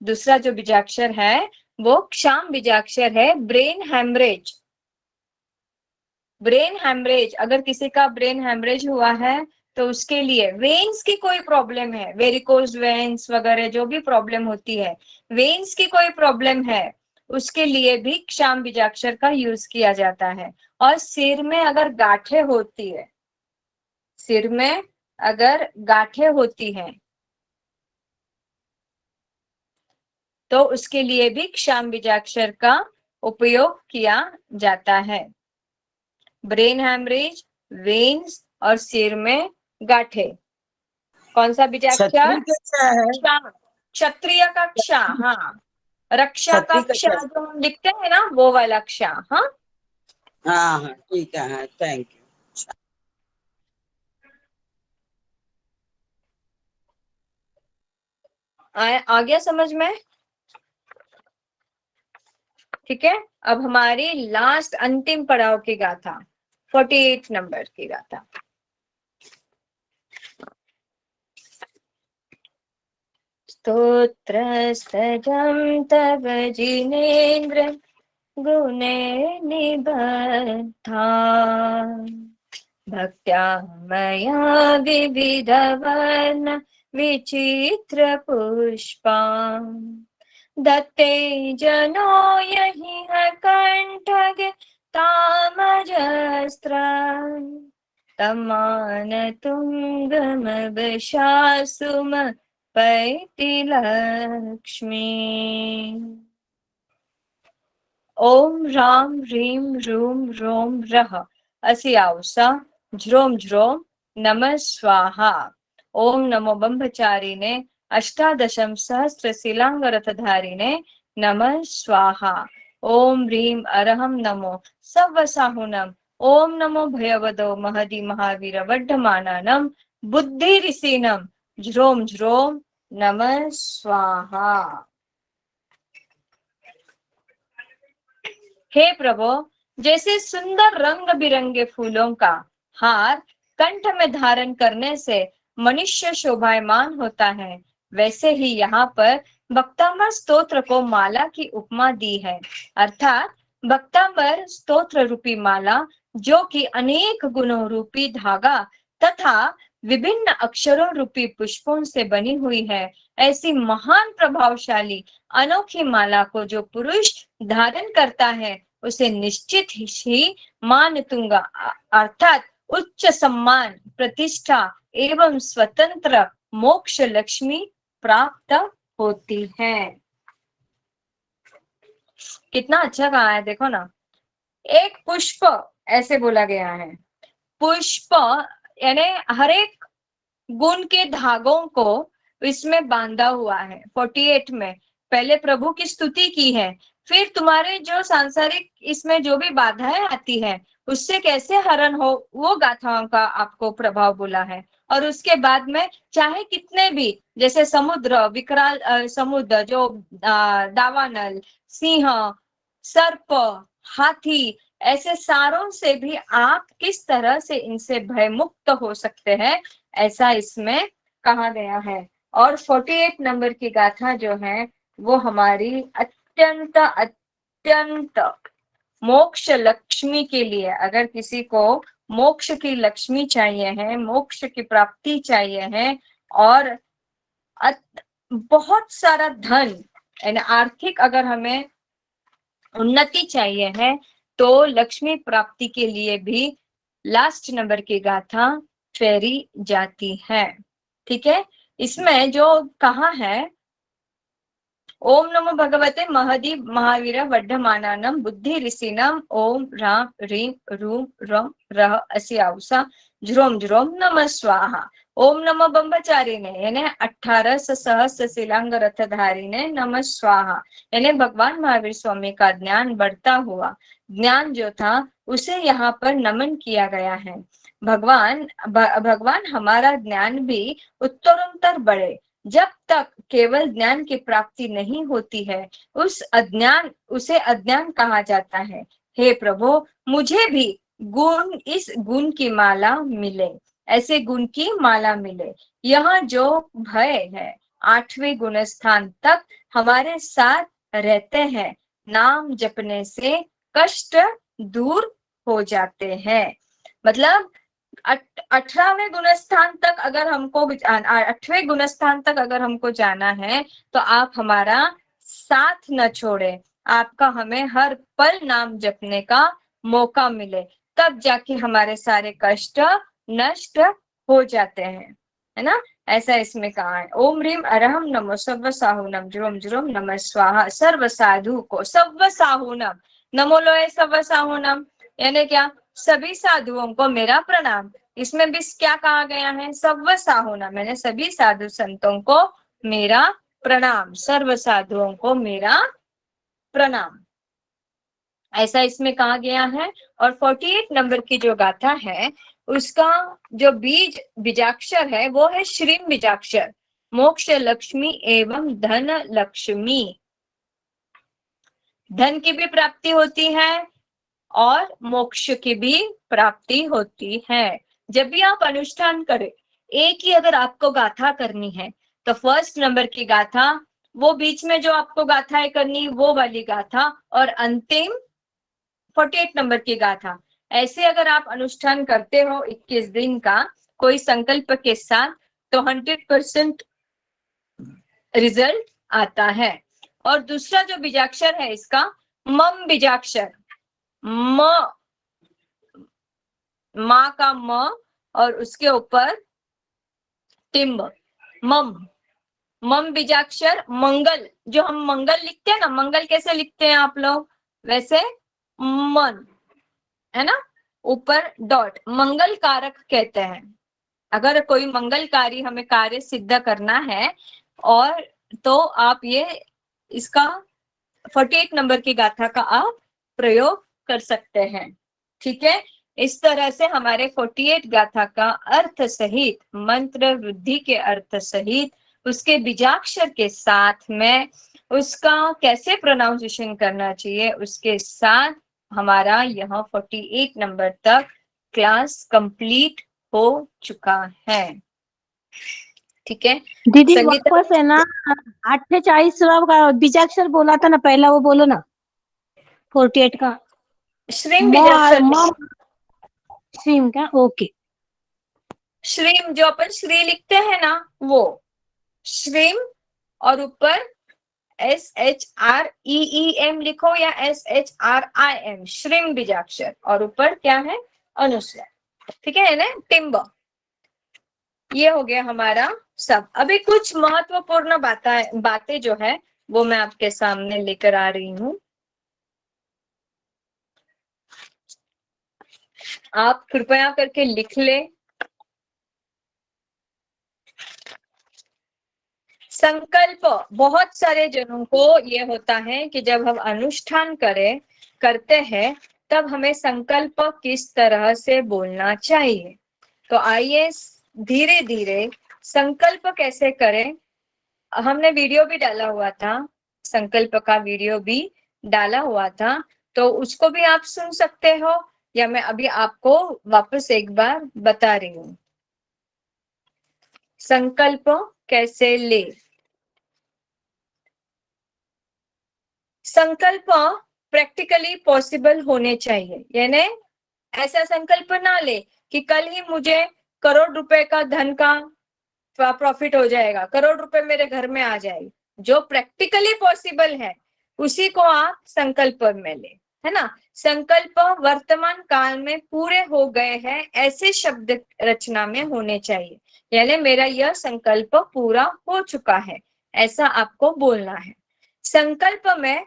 दूसरा जो बीजाक्षर है वो क्षाम बीजाक्षर है। ब्रेन हैमरेज, ब्रेन हैमरेज, अगर किसी का ब्रेन हैमरेज हुआ है तो उसके लिए, वेन्स की कोई प्रॉब्लम है, वेरिकोज वेन्स वगैरह जो भी प्रॉब्लम होती है, वेन्स की कोई प्रॉब्लम है, उसके लिए भी क्षाम बीजाक्षर का यूज किया जाता है। और सिर में अगर गांठें होती है, सिर में अगर गांठें होती हैं तो उसके लिए भी क्षाम बीजाक्षर का उपयोग किया जाता है। ब्रेन हैमरेज, वेन्स और सिर में गांठें, कौन सा बीजाक्षर? क्षत्रिय का क्ष, हाँ, रक्षा का क्ष जो हम लिखते हैं ना वो वाला क्ष। हाँ हाँ, ठीक है, थैंक यू। आ गया समझ में? ठीक है, अब हमारी लास्ट अंतिम पड़ाव की गाथा, 48 नंबर की गाथा। स्तोत्रस्तजं तव जिनेन्द्र गुणे निबद्धा, भक्त्या मया विविधवर्ण विचित्र पुष्पा, दत्ते जनो यही है कंठग तामजस्त्र तमान तुंगम विशासुम पैति लक्ष्मी। ओम राम ह्रीम रूम रोम रः असि आवसा ज्रोम ज्रोम नमः स्वाहा। ओम नमो ब्रह्मचारिणे अष्टादशम सहस्र शिलांग रथधारिणे नमः स्वाहा। ओम ह्रीम अरहम नमो सव्वसाहुनम। ओम नमो भयवदो महदि महावीर वड्ढमानानम बुद्धि ऋषिनम ज्रोम ज्रोम नमः स्वाहा। हे प्रभु, जैसे सुंदर रंग बिरंगे फूलों का हार कंठ में धारण करने से मनुष्य शोभायमान होता है, वैसे ही यहाँ पर भक्तांबर स्तोत्र को माला की उपमा दी है। अर्थात भक्तांबर स्तोत्र रूपी माला, जो कि अनेक गुणों रूपी धागा तथा विभिन्न अक्षरों रूपी पुष्पों से बनी हुई है, ऐसी महान प्रभावशाली अनोखी माला को जो पुरुष धारण करता है उसे निश्चित ही मान तुंगा अर्थात उच्च सम्मान, प्रतिष्ठा एवं स्वतंत्र मोक्ष लक्ष्मी प्राप्त होती है। कितना अच्छा कहा है, देखो ना। एक पुष्प ऐसे बोला गया है, पुष्प यानी हर एक गुण के धागों को इसमें बांधा हुआ है। 48 में पहले प्रभु की स्तुति की है, फिर तुम्हारे जो सांसारिक इसमें जो भी बाधाएं आती है उससे कैसे हरण हो वो गाथाओं का आपको प्रभाव बोला है। और उसके बाद में चाहे कितने भी जैसे समुद्र विकराल समुद्र जो दावानल, सिंह, सर्प, हाथी, ऐसे सारों से भी आप किस तरह से इनसे भयमुक्त हो सकते हैं, ऐसा इसमें कहा गया है। और 48 नंबर की गाथा जो है वो हमारी अत्यंत अत्यंत मोक्ष लक्ष्मी के लिए, अगर किसी को मोक्ष की लक्ष्मी चाहिए है, मोक्ष की प्राप्ति चाहिए है और बहुत सारा धन यानी आर्थिक अगर हमें उन्नति चाहिए है, तो लक्ष्मी प्राप्ति के लिए भी लास्ट नंबर की गाथा फेरी जाती है। ठीक है, इसमें जो कहा है ओम नमो भगवते महदि महावीर वड्ढमानानम बुद्धि ऋषिनम ओम राम ह्रीम रूम रम रः असि आवसा ज्रोम ज्रोम नमः स्वाहा। ओम नमो ब्रह्मचारिणे यानी 18 सहस्र शिलांग रथधारिणे नमः स्वाहा, यानी भगवान महावीर स्वामी का ज्ञान बढ़ता हुआ ज्ञान जो था उसे यहाँ पर नमन किया गया है। भगवान हमारा ज्ञान भी उत्तरोत्तर बढ़े। जब तक केवल ज्ञान की प्राप्ति नहीं होती है उसे अज्ञान कहा जाता है। हे प्रभु, मुझे भी इस गुण की माला मिले, ऐसे गुण की माला मिले। यह जो भय है 8वें गुण स्थान तक हमारे साथ रहते हैं, नाम जपने से कष्ट दूर हो जाते हैं। मतलब 18वें गुणस्थान तक अगर हमको 8वें गुणस्थान तक अगर हमको जाना है तो आप हमारा साथ न छोड़े, आपका हमें हर पल नाम जपने का मौका मिले, तब जाके हमारे सारे कष्ट नष्ट हो जाते हैं, है ना। ऐसा इसमें कहा है। ओम ह्रीम अरहम नमो सर्व साहुनम ज्रोम ज्रोम नमः स्वाहा। सर्व साधु को सर्व साहुनम नमो लोए सर्व साहुनम यानी क्या, सभी साधुओं को मेरा प्रणाम। इसमें भी क्या कहा गया है, सर्व साहुनम मैंने सभी साधु संतों को मेरा प्रणाम, सर्व साधुओं को मेरा प्रणाम, ऐसा इसमें कहा गया है। और 48 नंबर की जो गाथा है उसका जो बीजाक्षर है वो है श्रीम बीजाक्षर। मोक्ष लक्ष्मी एवं धन लक्ष्मी, धन की भी प्राप्ति होती है और मोक्ष की भी प्राप्ति होती है। जब भी आप अनुष्ठान करें, एक ही अगर आपको गाथा करनी है तो फर्स्ट नंबर की गाथा, वो बीच में जो आपको गाथाएं करनी वो वाली गाथा, और अंतिम 48 नंबर की गाथा। ऐसे अगर आप अनुष्ठान करते हो 21 दिन का कोई संकल्प के साथ, तो 100% रिजल्ट आता है। और दूसरा जो बीजाक्षर है इसका मम बीजाक्षर, म, माँ का म और उसके ऊपर टिम्ब, मम, मम बीजाक्षर मंगल, जो हम मंगल लिखते हैं ना, मंगल कैसे लिखते हैं आप लोग, वैसे मन, है ना, ऊपर डॉट, मंगल कारक कहते हैं। अगर कोई मंगलकारी हमें कार्य सिद्ध करना है और तो आप ये इसका 48 नंबर की गाथा का आप प्रयोग कर सकते हैं। ठीक है, इस तरह से हमारे 48 गाथा का अर्थ सहित, मंत्र वृद्धि के अर्थ सहित, उसके बीजाक्षर के साथ में उसका कैसे प्रोनाउंसिएशन करना चाहिए उसके साथ हमारा यह 48 नंबर तक क्लास कंप्लीट हो चुका है। ठीक है दीदी संगीता, वापस है ना 48वां का बीजाक्षर बोला था ना पहला, वो बोलो ना 48 का। श्रीम बीजाक्षर, श्रीम का, ओके। श्रीम जो अपन श्री लिखते हैं ना वो श्रीम, और ऊपर SHREEM लिखो या SHRIM, श्रीम बीजाक्षर, और ऊपर क्या है अनुस्वार। ठीक है ना, टिम्ब। ये हो गया हमारा सब। अभी कुछ महत्वपूर्ण बातें जो है वो मैं आपके सामने लेकर आ रही हूँ। आप कृपया करके लिख ले। संकल्प, बहुत सारे जनों को ये होता है कि जब हम अनुष्ठान करते हैं तब हमें संकल्प किस तरह से बोलना चाहिए। तो आइए धीरे धीरे संकल्प कैसे करें, हमने वीडियो भी डाला हुआ था, संकल्प का वीडियो भी डाला हुआ था, तो उसको भी आप सुन सकते हो या मैं अभी आपको वापस एक बार बता रही हूँ। संकल्प कैसे ले, संकल्प प्रैक्टिकली पॉसिबल होने चाहिए, यानी ऐसा संकल्प ना ले कि कल ही मुझे करोड़ रुपए का धन का प्रॉफिट हो जाएगा, करोड़ रुपए मेरे घर में आ जाएगी। जो प्रैक्टिकली पॉसिबल है उसी को आप संकल्प में ले, है ना। संकल्प वर्तमान काल में पूरे हो गए हैं ऐसे शब्द रचना में होने चाहिए, यानी मेरा यह संकल्प पूरा हो चुका है, ऐसा आपको बोलना है। संकल्प में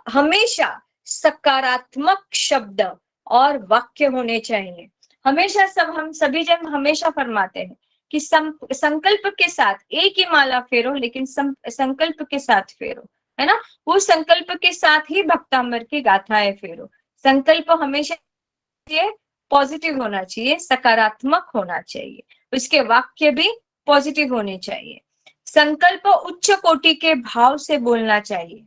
हमेशा सकारात्मक शब्द और वाक्य होने चाहिए। हमेशा हम सभी जन हमेशा फरमाते हैं कि संकल्प के साथ एक ही माला फेरो, लेकिन संकल्प के साथ फेरो, है ना। वो संकल्प के साथ ही भक्तामर की गाथाएं फेरो। संकल्प हमेशा पॉजिटिव होना चाहिए, सकारात्मक होना चाहिए, उसके वाक्य भी पॉजिटिव होने चाहिए। संकल्प उच्च कोटि के भाव से बोलना चाहिए।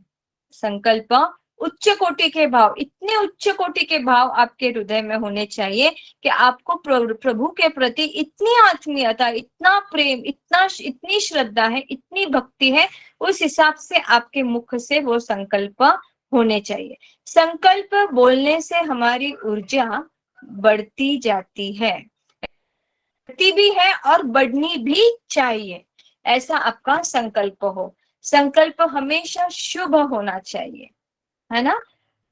संकल्प उच्च कोटि के भाव, इतने उच्च कोटि के भाव आपके हृदय में होने चाहिए कि आपको प्रभु के प्रति इतनी आत्मीयता, इतना प्रेम, इतनी श्रद्धा है, इतनी भक्ति है, उस हिसाब से आपके मुख से वो संकल्प होने चाहिए। संकल्प बोलने से हमारी ऊर्जा बढ़ती जाती है, बढ़ती भी है और बढ़नी भी चाहिए, ऐसा आपका संकल्प हो। संकल्प हमेशा शुभ होना चाहिए, है ना।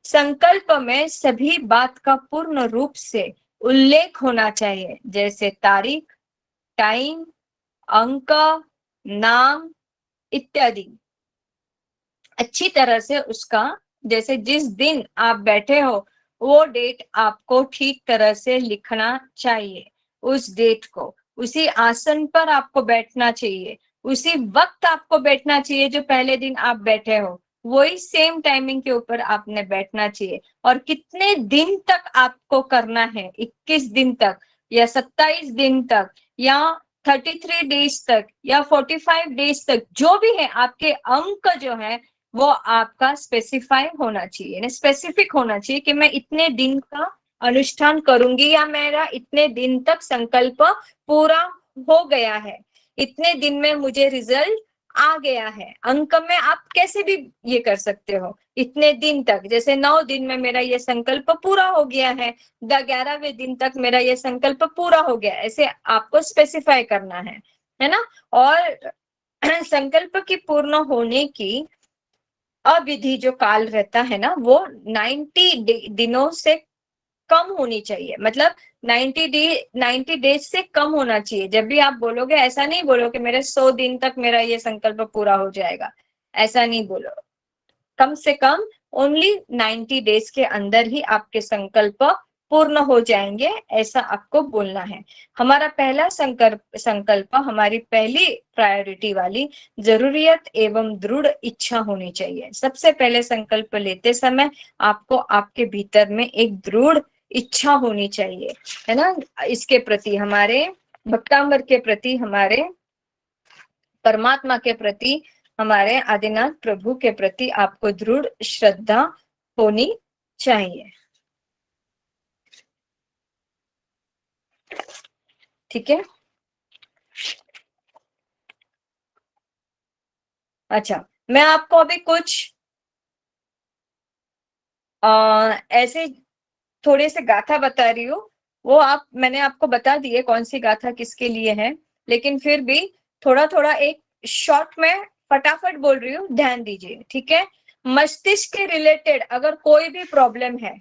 संकल्प में सभी बात का पूर्ण रूप से उल्लेख होना चाहिए, जैसे तारीख, टाइम, अंक, नाम इत्यादि। अच्छी तरह से उसका, जैसे जिस दिन आप बैठे हो वो डेट आपको ठीक तरह से लिखना चाहिए, उस डेट को, उसी आसन पर आपको बैठना चाहिए, उसी वक्त आपको बैठना चाहिए जो पहले दिन आप बैठे हो, वही सेम टाइमिंग के ऊपर आपने बैठना चाहिए। और कितने दिन तक आपको करना है, 21 दिन तक या 27 दिन तक या 33 डेज तक या 45 डेज तक, जो भी है आपके अंक जो है वो आपका स्पेसिफाई होना चाहिए, स्पेसिफिक होना चाहिए कि मैं इतने दिन का अनुष्ठान करूंगी या मेरा इतने दिन तक संकल्प पूरा हो गया है, इतने दिन में मुझे रिजल्ट आ गया है। अंक में आप कैसे भी ये कर सकते हो, इतने दिन तक, जैसे 9 दिन में मेरा ये संकल्प पूरा हो गया है, 11वें दिन तक मेरा ये संकल्प पूरा हो गया, ऐसे आपको स्पेसिफाई करना है ना। और संकल्प की पूर्ण होने की अविधि जो काल रहता है ना, वो 90 दिनों से कम होनी चाहिए। मतलब 90 डेज से कम होना चाहिए। जब भी आप बोलोगे, ऐसा नहीं बोलो कि मेरे 100 दिन तक मेरा ये संकल्प पूरा हो जाएगा, ऐसा नहीं बोलो। कम से कम ओनली 90 डेज के अंदर ही आपके संकल्प पूर्ण हो जाएंगे, ऐसा आपको बोलना है। हमारा पहला संकल्प, हमारी पहली प्रायोरिटी वाली जरूरियत एवं दृढ़ इच्छा होनी चाहिए। सबसे पहले संकल्प लेते समय आपको आपके भीतर में एक दृढ़ इच्छा होनी चाहिए, है ना। इसके प्रति, हमारे भक्तांबर के प्रति, हमारे परमात्मा के प्रति, हमारे आदिनाथ प्रभु के प्रति आपको दृढ़ श्रद्धा होनी चाहिए। ठीक है। अच्छा, मैं आपको अभी कुछ ऐसे थोड़े से गाथा बता रही हूँ। वो मैंने आपको बता दी है कौन सी गाथा किसके लिए है, लेकिन फिर भी थोड़ा थोड़ा एक शॉर्ट में फटाफट बोल रही हूँ, ध्यान दीजिए। ठीक है। मस्तिष्क के रिलेटेड अगर कोई भी प्रॉब्लम है,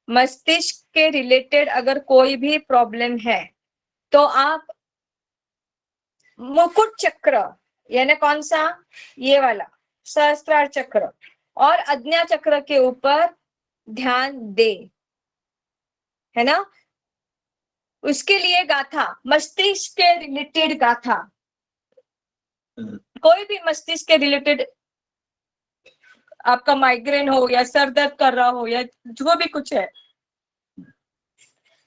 मस्तिष्क के रिलेटेड अगर कोई भी प्रॉब्लम है, तो आप मुकुट चक्र, यानी कौन सा, ये वाला सहस्त्रार चक्र और आज्ञा चक्र के ऊपर ध्यान दे, है ना। उसके लिए गाथा, मस्तिष्क के रिलेटेड गाथा, कोई भी मस्तिष्क के रिलेटेड, आपका माइग्रेन हो या सर दर्द कर रहा हो या जो भी कुछ है,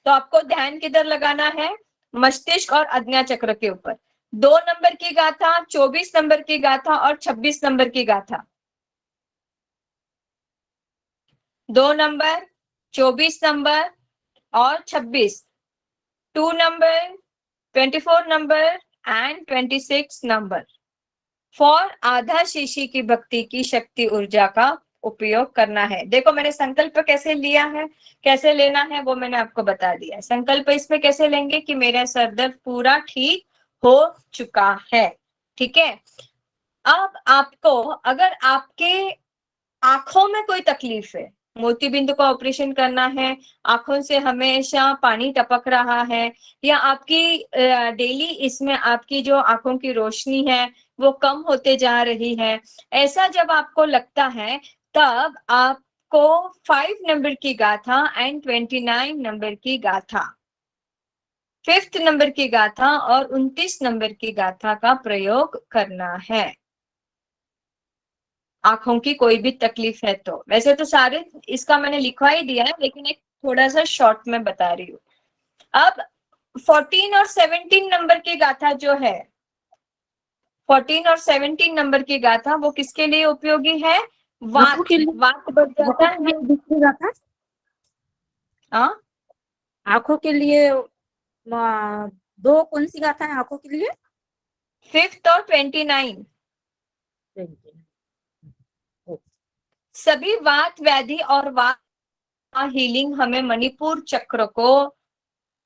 तो आपको ध्यान किधर लगाना है, मस्तिष्क और आज्ञा चक्र के ऊपर। 2 नंबर की गाथा, 24 नंबर की गाथा और 26 नंबर की गाथा। 2 नंबर, 24 नंबर और 26, 2 number, 24 number and 26 number for आधा शीशी की भक्ति की शक्ति ऊर्जा का उपयोग करना है। देखो मैंने संकल्प कैसे लिया है, कैसे लेना है, वो मैंने आपको बता दिया। संकल्प इसमें कैसे लेंगे कि मेरा सर दर्द पूरा ठीक हो चुका है। ठीक है। अब आपको, अगर आपके आंखों में कोई तकलीफ है, मोतीबिंदु का ऑपरेशन करना है, आंखों से हमेशा पानी टपक रहा है, या आपकी डेली इसमें आपकी जो आंखों की रोशनी है वो कम होते जा रही है, ऐसा जब आपको लगता है, तब आपको 5 नंबर की गाथा एंड 29 नंबर की गाथा, 5th नंबर की गाथा और 29 नंबर की गाथा का प्रयोग करना है। आंखों की कोई भी तकलीफ है तो, वैसे तो सारे इसका मैंने लिखवा ही दिया है, लेकिन एक थोड़ा सा शॉर्ट में बता रही हूँ। अब 14 और 17 नंबर की गाथा जो है, 14 और 17 नंबर की गाथा, वो किसके लिए उपयोगी है, वात वात बढ़ जाता है। दूसरी गाथा हाँ, आंखों के लिए 2 कौन सी गाथा है आंखों के लिए? 5th और 29। सभी वात व्याधि और वात हीलिंग हमें मणिपुर चक्र को,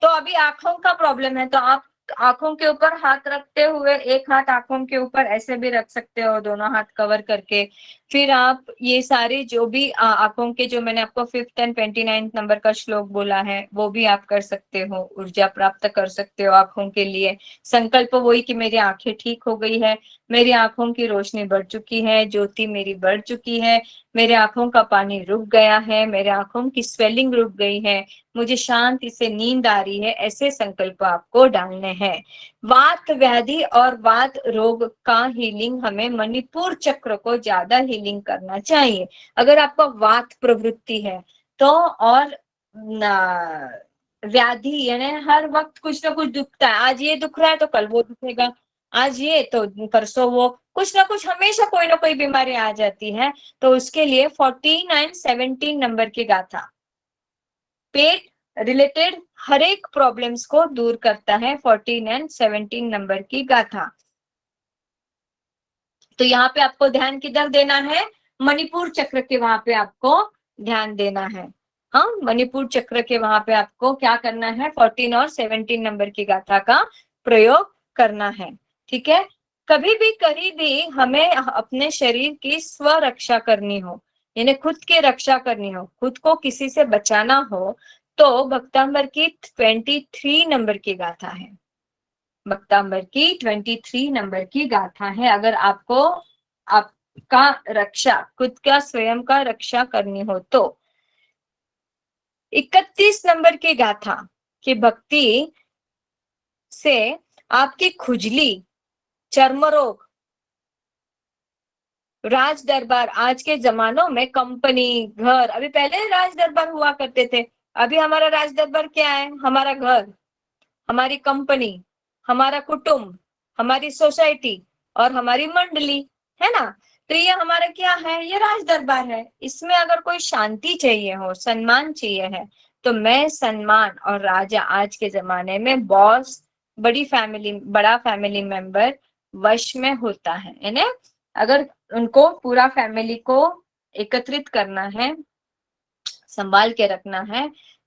तो अभी आंखों का प्रॉब्लम है तो आप आंखों के ऊपर हाथ रखते हुए, एक हाथ आंखों के ऊपर ऐसे भी रख सकते हो, दोनों हाथ कवर करके, फिर आप ये सारे जो भी आंखों के, जो मैंने आपको 5th एंड 29 नंबर का श्लोक बोला है, वो भी आप कर सकते हो, ऊर्जा प्राप्त कर सकते हो आंखों के लिए। संकल्प वही कि मेरी आंखें ठीक हो गई है, मेरी आंखों की रोशनी बढ़ चुकी है, ज्योति मेरी बढ़ चुकी है, मेरे आंखों का पानी रुक गया है, मेरे आंखों की स्वेलिंग रुक गई है, मुझे शांति से नींद आ रही है, ऐसे संकल्प आपको डालने हैं। वात व्याधि और वात रोग का हीलिंग हमें मणिपुर चक्र को ज्यादा हीलिंग करना चाहिए। अगर आपका वात प्रवृत्ति है तो, और व्याधि यानी हर वक्त कुछ ना कुछ दुखता है, आज ये दुख रहा है तो कल वो दुखेगा, आज ये तो परसों वो, कुछ ना कुछ हमेशा कोई ना कोई बीमारी आ जाती है। तो उसके लिए 14 एंड 17 नंबर की गाथा पेट रिलेटेड हर एक प्रॉब्लम्स को दूर करता है, 14 एंड 17 नंबर की गाथा। तो यहाँ पे आपको ध्यान किधर देना है, मणिपुर चक्र के वहां पे आपको ध्यान देना है। हाँ, मणिपुर चक्र के वहां पे आपको क्या करना है, 14 और 17 नंबर की गाथा का प्रयोग करना है। ठीक है। कभी भी हमें अपने शरीर की स्वरक्षा करनी हो, यानी खुद की रक्षा करनी हो, खुद को किसी से बचाना हो, तो भक्तांबर की 23 नंबर की गाथा है। भक्तांबर की 23 नंबर की गाथा है। अगर आपको आपका रक्षा, खुद का स्वयं का रक्षा करनी हो तो 31 नंबर की गाथा की भक्ति से आपकी खुजली, चर्म रोग, राज दरबार, आज के जमानों में कंपनी, घर, अभी पहले राज दरबार हुआ करते थे, अभी हमारा राज दरबार क्या है? हमारा घर, हमारी कंपनी, हमारा कुटुंब, हमारी सोसाइटी और हमारी मंडली, है ना। तो ये हमारा क्या है? ये राज दरबार है। इसमें अगर कोई शांति चाहिए हो, सम्मान चाहिए है, तो मैं सम्मान और राजा, आज के जमाने में बॉस, बड़ी फैमिली, बड़ा फैमिली मेंबर वश में होता है, यानी अगर उनको पूरा फैमिली को एकत्रित करना है, संभाल के रखना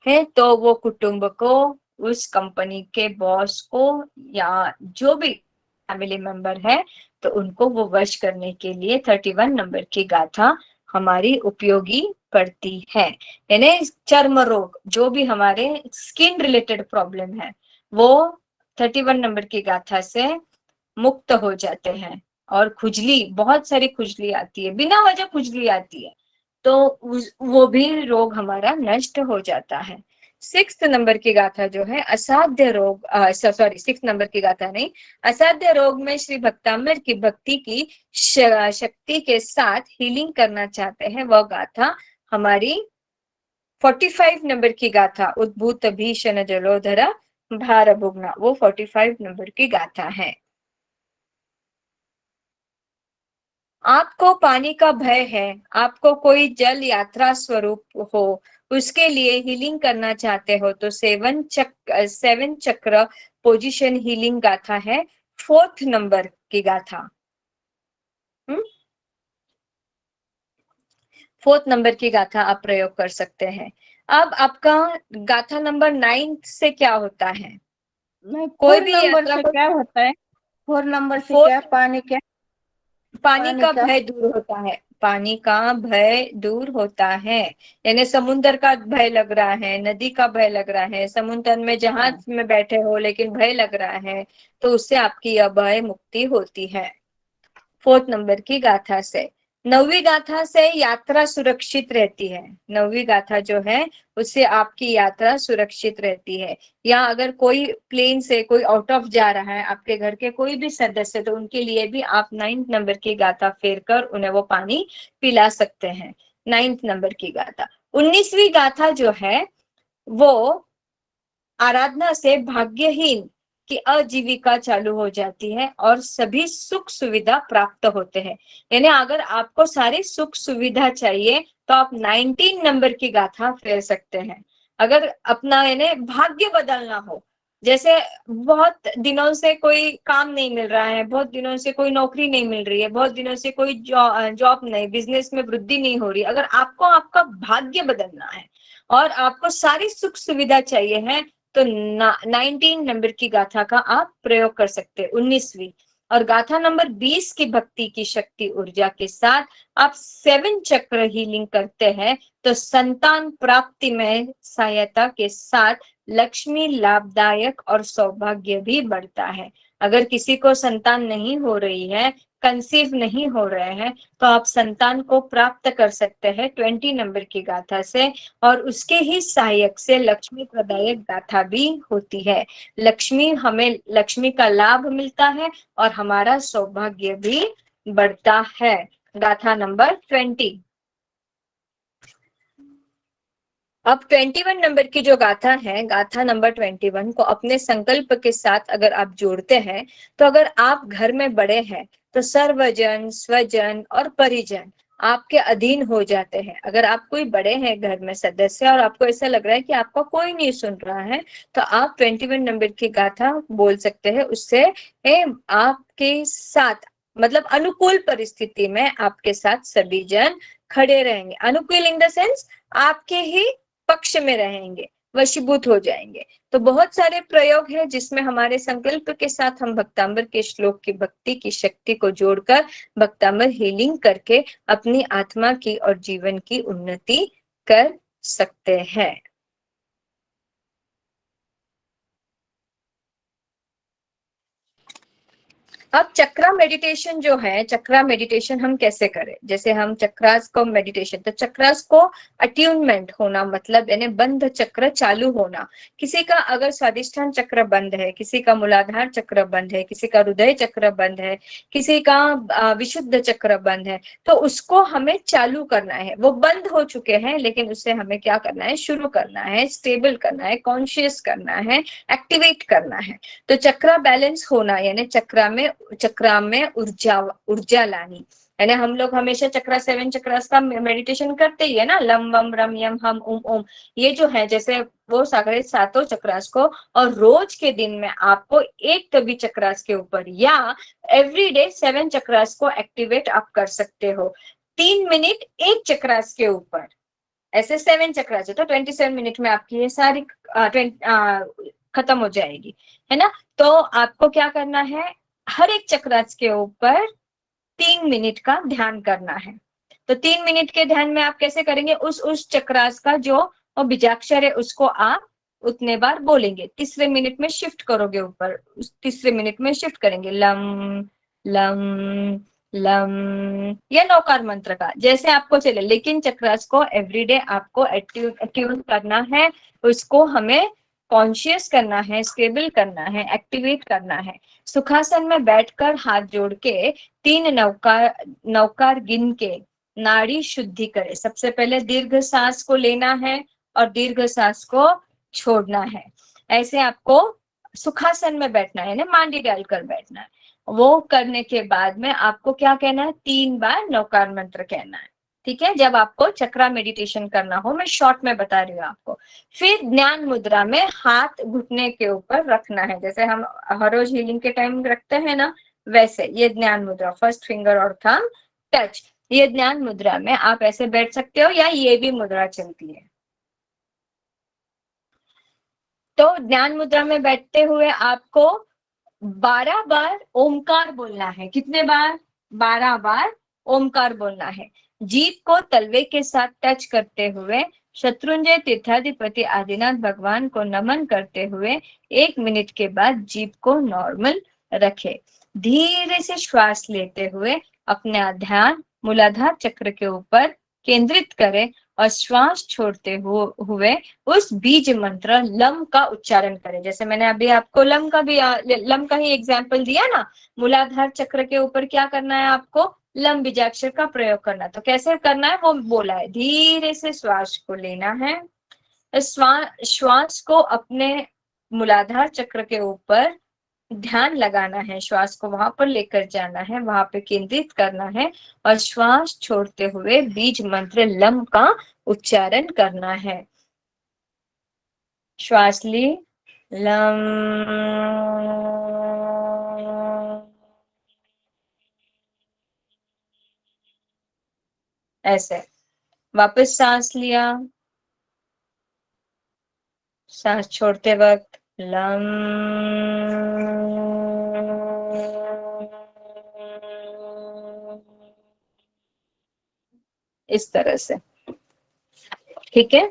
है तो वो कुटुंब को, उस कंपनी के बॉस को या जो भी फैमिली मेंबर है, तो उनको वो वश करने के लिए 31 नंबर की गाथा हमारी उपयोगी पड़ती है। यानी चर्म रोग, जो भी हमारे स्किन रिलेटेड प्रॉब्लम है, वो 31 नंबर की गाथा से मुक्त हो जाते हैं। और खुजली, बहुत सारी खुजली आती है, बिना वजह खुजली आती है, तो वो भी रोग हमारा नष्ट हो जाता है। 6 नंबर की गाथा जो है असाध्य रोग, सॉरी 6 नंबर की गाथा नहीं, असाध्य रोग में श्री भक्तांबर की भक्ति की शक्ति के साथ हीलिंग करना चाहते हैं, वह गाथा हमारी 45 नंबर की गाथा, उद्भूत भीषण जलोधरा भार भुगना, वो 45 नंबर की गाथा है। आपको पानी का भय है, आपको कोई जल यात्रा स्वरूप हो, उसके लिए हीलिंग करना चाहते हो, तो 7 चक्र पोजीशन हीलिंग गाथा है, 4th नंबर की गाथा। 4th नंबर की गाथा आप प्रयोग कर सकते हैं। अब आपका गाथा नंबर 9 से क्या होता है? कोई भी नंबर यात्रा से को, क्या होता है? 4 नंबर से 4 क्या? पानी क्या? पानी पानी का का भय दूर होता है, पानी का भय दूर होता है। यानी समुद्र का भय लग रहा है, नदी का भय लग रहा है, समुद्र में जहाज में बैठे हो लेकिन भय लग रहा है, तो उससे आपकी यह भय मुक्ति होती है 4th नंबर की गाथा से। 9वीं गाथा से यात्रा सुरक्षित रहती है। 9वीं गाथा जो है उससे आपकी यात्रा सुरक्षित रहती है। या अगर कोई प्लेन से कोई आउट ऑफ जा रहा है, आपके घर के कोई भी सदस्य, तो उनके लिए भी आप 9th नंबर की गाथा फेर कर उन्हें वो पानी पिला सकते हैं। 9th नंबर की गाथा। 19वीं गाथा जो है वो आराधना से भाग्यहीन की आजीविका चालू हो जाती है और सभी सुख सुविधा प्राप्त होते हैं। यानी अगर आपको सारी सुख सुविधा चाहिए तो आप 19 नंबर की गाथा फेर सकते हैं। अगर अपना यानी भाग्य बदलना हो, जैसे बहुत दिनों से कोई काम नहीं मिल रहा है, बहुत दिनों से कोई नौकरी नहीं मिल रही है, बहुत दिनों से कोई जॉब नहीं, बिजनेस में वृद्धि नहीं हो रही, अगर आपको आपका भाग्य बदलना है और आपको सारी सुख सुविधा चाहिए है, तो 19 नंबर की गाथा का आप प्रयोग कर सकते हैं। 19वीं और गाथा नंबर 20 की भक्ति की शक्ति ऊर्जा के साथ आप 7 चक्र हीलिंग करते हैं, तो संतान प्राप्ति में सहायता के साथ लक्ष्मी लाभदायक और सौभाग्य भी बढ़ता है। अगर किसी को संतान नहीं हो रही है, कंसीव नहीं हो रहे हैं, तो आप संतान को प्राप्त कर सकते हैं 20 नंबर की गाथा से। और उसके ही सहायक से लक्ष्मी प्रदायक गाथा भी होती है। हमें लक्ष्मी का लाभ मिलता है और हमारा सौभाग्य भी बढ़ता है। गाथा नंबर 20। अब 21 नंबर की जो गाथा है, गाथा नंबर 21 को अपने संकल्प के साथ अगर आप जोड़ते हैं, तो अगर आप घर में बड़े हैं तो सर्वजन, स्वजन और परिजन आपके अधीन हो जाते हैं। अगर आप कोई बड़े हैं घर में सदस्य और आपको ऐसा लग रहा है कि आपका कोई नहीं सुन रहा है, तो आप 21 नंबर की गाथा बोल सकते हैं। उससे आपके साथ, मतलब अनुकूल परिस्थिति में आपके साथ सभी जन खड़े रहेंगे। अनुकूल इन द सेंस आपके ही पक्ष में रहेंगे, वशीभूत हो जाएंगे। तो बहुत सारे प्रयोग है जिसमें हमारे संकल्प के साथ हम भक्तांबर के श्लोक की भक्ति की शक्ति को जोड़कर भक्तांबर हीलिंग करके अपनी आत्मा की और जीवन की उन्नति कर सकते हैं। अब चक्रा मेडिटेशन जो है, चक्रा मेडिटेशन हम कैसे करें? जैसे हम चक्रास को मेडिटेशन, तो चक्रास को अट्यूनमेंट होना मतलब यानी बंध चक्र चालू होना। किसी का अगर स्वादिष्ठान चक्र बंद है, किसी का मूलाधार चक्र बंद है, किसी का हृदय चक्र बंद है, किसी का विशुद्ध चक्र बंद है, तो उसको हमें चालू करना है। वो बंद हो चुके हैं लेकिन उसे हमें क्या करना है? शुरू करना है, स्टेबल करना है, कॉन्शियस करना है, एक्टिवेट करना है। तो चक्रा बैलेंस होना यानी चक्रा में ऊर्जा लानी। यानी हम लोग हमेशा चक्रा 7 चक्रास का मेडिटेशन करते ही है ना, लम वम रम यम हम उम ओम, ये जो है जैसे वो सारे सातों चक्रास को, और रोज के दिन में आपको एक कभी चक्रास के ऊपर या एवरीडे 7 चक्रास को एक्टिवेट आप कर सकते हो। 3 मिनट एक चक्रास के ऊपर, ऐसे 7 चक्रास है तो 27 मिनट में आपकी ये सारी खत्म हो जाएगी, है ना। तो आपको क्या करना है? हर एक चक्रास के ऊपर 3 मिनट का ध्यान करना है। तो 3 मिनट के ध्यान में आप कैसे करेंगे? उस चक्रास का जो बीजाक्षर है उसको आप उतने बार बोलेंगे। तीसरे मिनट में शिफ्ट करोगे ऊपर, उस तीसरे मिनट में शिफ्ट करेंगे लम लम लम, या नौकार मंत्र का जैसे आपको चले, लेकिन चक्रास को एवरीडे आपको अट्यून करना है, उसको हमें कॉन्शियस करना है, स्टेबल करना है, एक्टिवेट करना है। सुखासन में बैठकर हाथ जोड़ के 3 नौकार गिन के नाड़ी शुद्धि करें। सबसे पहले दीर्घ सांस को लेना है और दीर्घ सांस को छोड़ना है। ऐसे आपको सुखासन में बैठना है ना, मांडी डालकर बैठना है। वो करने के बाद में आपको क्या कहना है? 3 बार नौकार मंत्र कहना है। ठीक है, जब आपको चक्रा मेडिटेशन करना हो, मैं शॉर्ट में बता रही हूँ आपको। फिर ज्ञान मुद्रा में हाथ घुटने के ऊपर रखना है, जैसे हम हर रोज हीलिंग के टाइम रखते हैं ना, वैसे ये ज्ञान मुद्रा, फर्स्ट फिंगर और थंब टच, ये ज्ञान मुद्रा में आप ऐसे बैठ सकते हो या ये भी मुद्रा चलती है। तो ज्ञान मुद्रा में बैठते हुए आपको 12 बार ओमकार बोलना है। कितने बार? 12 बार ओमकार बोलना है। जीभ को तलवे के साथ टच करते हुए शत्रुंजय तीर्थाधिपति आदिनाथ भगवान को नमन करते हुए 1 मिनट के बाद जीभ को नॉर्मल रखे। धीरे से श्वास लेते हुए अपना ध्यान मूलाधार चक्र के ऊपर केंद्रित करें और श्वास छोड़ते हुए उस बीज मंत्र लम का उच्चारण करें। जैसे मैंने अभी आपको लम का ही एग्जाम्पल दिया ना, मूलाधार चक्र के ऊपर क्या करना है? आपको लम बीजाक्षर का प्रयोग करना। तो कैसे करना है वो बोला है। धीरे से श्वास को लेना है, श्वास को अपने मूलाधार चक्र के ऊपर ध्यान लगाना है, श्वास को वहां पर लेकर जाना है, वहां पे केंद्रित करना है और श्वास छोड़ते हुए बीज मंत्र लम का उच्चारण करना है। श्वास ली, लम, ऐसे वापस सांस लिया, सांस छोड़ते वक्त लम, इस तरह से। ठीक है,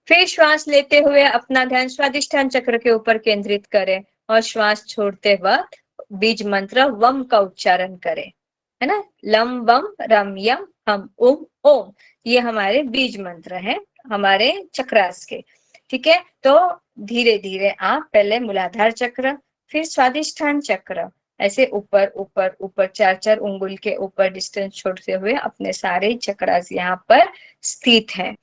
फिर श्वास लेते हुए अपना ध्यान स्वादिष्ठान चक्र के ऊपर केंद्रित करें और श्वास छोड़ते वक्त बीज मंत्र वम का उच्चारण करें, है ना। लम वम रम यम हम उम ओम, ये हमारे बीज मंत्र हैं हमारे चक्रास के। ठीक है, तो धीरे धीरे आप पहले मूलाधार चक्र, फिर स्वादिष्ठान चक्र, ऐसे ऊपर ऊपर ऊपर 4-4 उंगुल के ऊपर डिस्टेंस छोड़ते हुए अपने सारे चक्रास यहाँ पर स्थित हैं।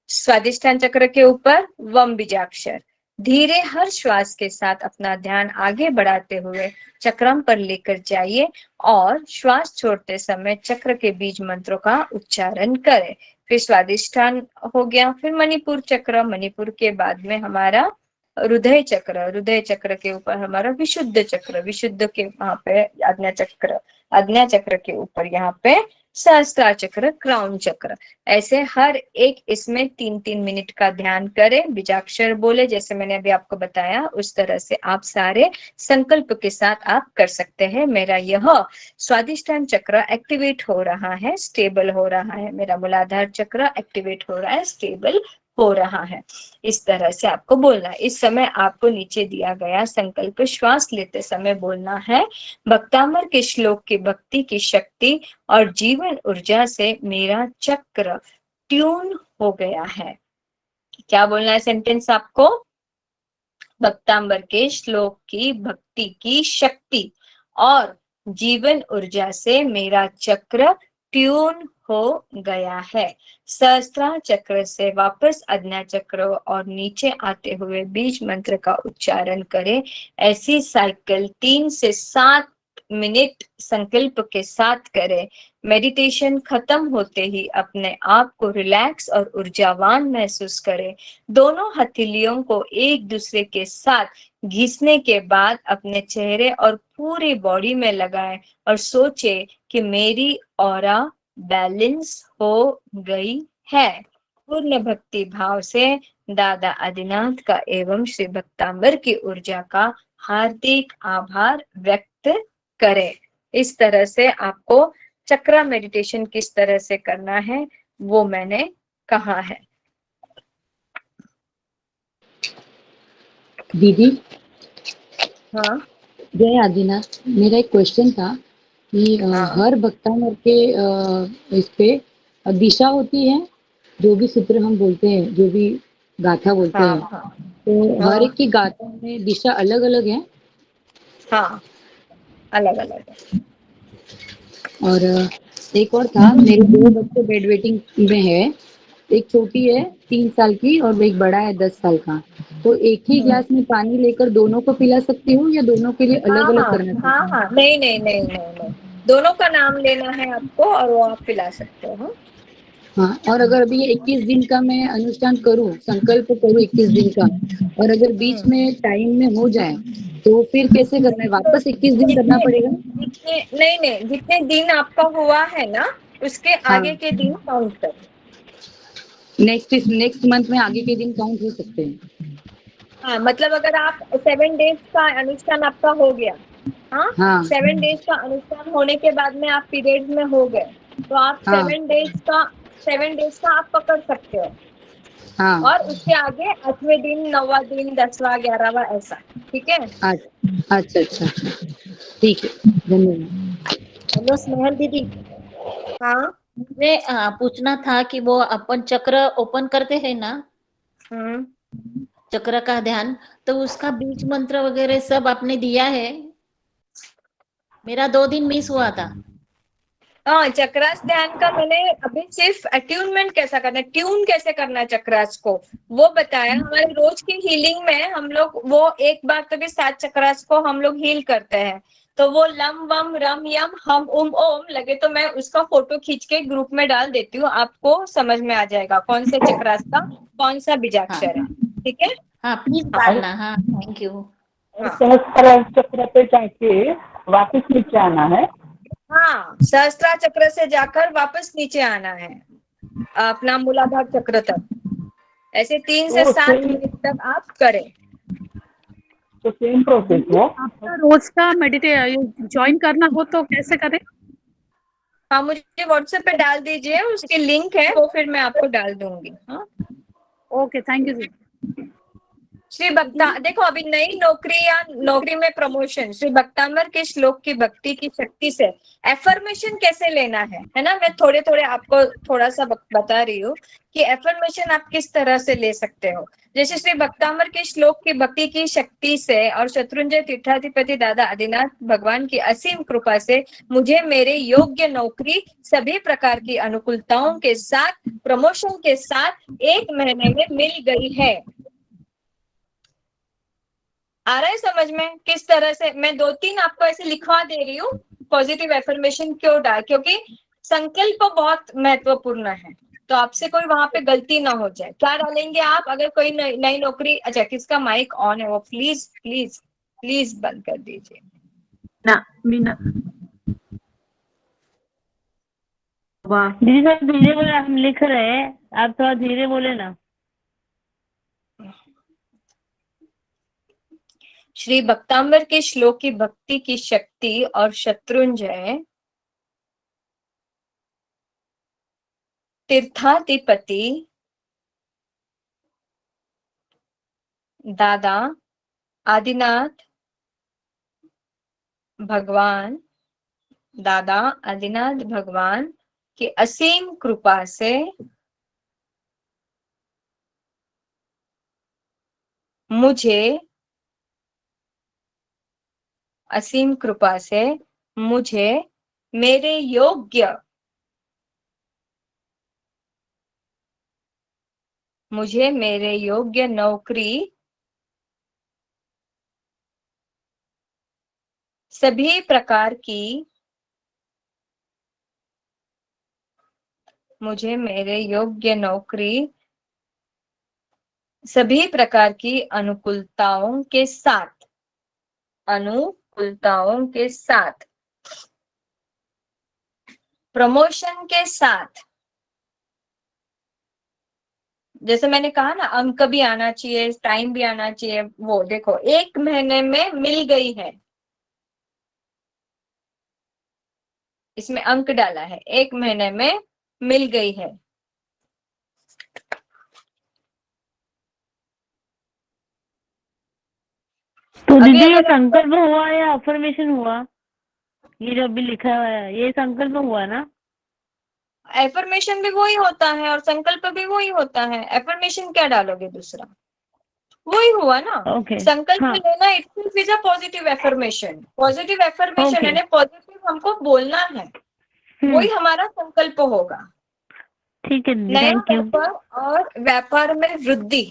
स्वादिष्ठान चक्र के ऊपर वम बीजाक्षर। धीरे हर श्वास के साथ अपना ध्यान आगे बढ़ाते हुए चक्रम पर लेकर जाइए और श्वास छोड़ते समय चक्र के बीज मंत्रों का उच्चारण करें। फिर स्वादिष्ठान हो गया, फिर मणिपुर चक्र, मणिपुर के बाद में हमारा हृदय चक्र, हृदय चक्र के ऊपर हमारा विशुद्ध चक्र, विशुद्ध के वहां पे आज्ञा चक्र, आज्ञा चक्र के ऊपर यहाँ पे सहस्त्रा चक्र, क्राउन चक्र। ऐसे हर एक इसमें 3-3 मिनट का ध्यान करें, बीजाक्षर बोले, जैसे मैंने अभी आपको बताया उस तरह से आप सारे संकल्प के साथ आप कर सकते हैं। मेरा यह स्वादिष्टान चक्र एक्टिवेट हो रहा है, स्टेबल हो रहा है, मेरा मूलाधार चक्र एक्टिवेट हो रहा है, स्टेबल हो रहा है। इस तरह से आपको बोलना है। इस समय आपको नीचे दिया गया संकल्प श्वास लेते समय बोलना है, भक्तामर के श्लोक की भक्ति की शक्ति और जीवन ऊर्जा से मेरा चक्र ट्यून हो गया है। क्या बोलना है सेंटेंस आपको? भक्तांबर के श्लोक की भक्ति की शक्ति और जीवन ऊर्जा से मेरा चक्र ट्यून हो गया है। सहस्त्रा चक्र से वापस आज्ञा चक्र और नीचे आते हुए बीज मंत्र का उच्चारण करें। ऐसी साइकिल 3 से 7 मिनट संकल्प के साथ करें। मेडिटेशन खत्म होते ही अपने आप को रिलैक्स और ऊर्जावान महसूस करें। दोनों हथेलियों को एक दूसरे के साथ घिसने के बाद अपने चेहरे और पूरी बॉडी में लगाएं और सोचे कि मेरी ऑरा बैलेंस हो गई है। पूर्ण भक्ति भाव से दादा आदिनाथ का एवं श्री भक्तांबर की ऊर्जा का हार्दिक आभार व्यक्त करें। इस तरह से आपको चक्रा मेडिटेशन किस तरह से करना है वो मैंने कहा है। दीदी, हाँ जय आदिनाथ, मेरा एक क्वेश्चन था कि हाँ हर भक्तामर के इस पे दिशा होती है, जो भी सूत्र हम बोलते हैं, जो भी गाथा बोलते हाँ हैं, हाँ तो हर हाँ एक की गाथा में दिशा अलग अलग है। हाँ अलग अलग है। और एक और था, मेरे 2 बच्चे बेड वेटिंग में है, एक छोटी है 3 साल की और एक बड़ा है 10 साल का। तो एक ही गिलास में पानी लेकर दोनों को पिला सकती हूँ या दोनों के लिए अलग हाँ अलग हाँ करना हाँ चाहिए? हाँ नहीं नहीं नहीं नहीं नहीं, दोनों का नाम लेना है आपको और वो आप पिला सकते हो। हाँ, और अगर अभी ये 21 दिन का मैं अनुष्ठान करूँ, संकल्प करूँ 21 दिन का, और अगर बीच में टाइम में हो जाए तो फिर कैसे करना है? तो वापस 21 दिन करना जितने पड़ेगा? जितने नहीं नहीं जितने दिन आपका हुआ है ना उसके हाँ, आगे के दिन काउंट करो। नेक्स्ट मंथ में आगे के दिन काउंट हो सकते हैं? हाँ मतलब अगर आप 7 डेज का अनुष्ठान आपका हो गया, हाँ हाँ 7 डेज का अनुष्ठान होने के बाद में आप पीरियड में हो गए तो आप हाँ 7 डेज का आप पकड़ सकते हो हाँ। और उसके आगे 8वें दिन 9वां दिन 10वां 11वां ऐसा। ठीक है। अच्छा अच्छा अच्छा, ठीक है, धन्यवाद। हेलो स्नेहल दीदी, हाँ मुझे पूछना था कि वो अपन चक्र ओपन करते हैं ना, हम्म चक्र का ध्यान, तो उसका बीज मंत्र वगैरह सब आपने दिया है? मेरा 2 दिन मिस हुआ था। हाँ चक्रास ध्यान का मैंने अभी सिर्फ अट्यूनमेंट कैसा करना है, ट्यून कैसे करना है चक्रास को वो बताया। हमारे रोज की हीलिंग में हम लोग वो एक बार तो भी 7 चक्रास को हम लोग हील करते हैं। तो वो लम वम रम यम हम ओम लगे तो मैं उसका फोटो खींच के ग्रुप में डाल देती हूँ, आपको समझ में आ जाएगा कौन से चक्रास का कौन सा हाँ बीजाक्षर है। ठीक है। हाँ, प्लीज हाँ डालना। हाँ, थैंक यू। हाँ सहस्त्र चक्र पे जाके वापस नीचे आना है। हाँ सहस्त्रा चक्र से जाकर वापस नीचे आना है अपना मूलाधार चक्र तक। ऐसे 3 से तो 7 मिनट तक आप करें। तो सेम प्रोसेस है। आपका रोज का ज्वाइन करना हो तो कैसे करें? हाँ मुझे व्हाट्सएप पे डाल दीजिए, उसकी लिंक है वो फिर मैं आपको डाल दूंगी। हाँ ओके, थैंक यू। श्री भक्ता देखो अभी नई नौकरी या नौकरी में प्रमोशन श्री भक्तांबर के श्लोक की भक्ति की शक्ति से एफर्मेशन कैसे लेना है ना। मैं थोड़े थोड़े आपको थोड़ा सा बता रही हूँ कि एफर्मेशन आप किस तरह से ले सकते हो। जैसे श्री भक्तांबर के श्लोक की भक्ति की शक्ति से और शत्रुंजय तीर्थाधिपति दादा आदिनाथ भगवान की असीम कृपा से मुझे मेरे योग्य नौकरी सभी प्रकार की अनुकूलताओं के साथ प्रमोशन के साथ 1 महीने में मिल गई है। आ रहा है समझ में किस तरह से मैं 2-3 आपको ऐसे लिखवा दे रही हूँ पॉजिटिव एफर्मेशन क्यों डाल, क्योंकि संकल्प बहुत महत्वपूर्ण है तो आपसे कोई वहां पे गलती ना हो जाए। क्या डालेंगे आप अगर कोई नई नौकरी? अच्छा किसका माइक ऑन है वो प्लीज प्लीज प्लीज बंद कर दीजिए। ना मीना वाह। दीदी थोड़ा धीरे बोले, हम लिख रहे हैं, आप थोड़ा धीरे बोले ना। श्री भक्तांबर के श्लोक की भक्ति की शक्ति और शत्रुंजय तीर्थाधिपति दादा आदिनाथ भगवान, दादा आदिनाथ भगवान की असीम कृपा से मुझे, असीम कृपा से मुझे मेरे योग्य, मुझे मेरे योग्य नौकरी सभी प्रकार की, मुझे मेरे योग्य नौकरी सभी प्रकार की अनुकूलताओं के साथ, अनुकूलताओं के साथ, प्रमोशन के साथ, जैसे मैंने कहा ना, अंक भी आना चाहिए, टाइम भी आना चाहिए, वो देखो 1 महीने में मिल गई है, इसमें अंक डाला है, 1 महीने में मिल गई है। तो अभी दीदी ये अगर संकल्प हुआ या अफर्मेशन हुआ? ये जो अभी लिखा हुआ है ये संकल्प हुआ ना? एफर्मेशन भी वही होता है और संकल्प भी वही होता है। एफर्मेशन क्या डालोगे दूसरा? वही हुआ ना। ओके। संकल्प हाँ। लेना it is a positive affirmation. Positive affirmation okay. यानी पॉजिटिव हमको बोलना है, वही हमारा संकल्प होगा। ठीक है दीदी, नया थैंक यू। व्यापार और व्यापार में वृद्धि,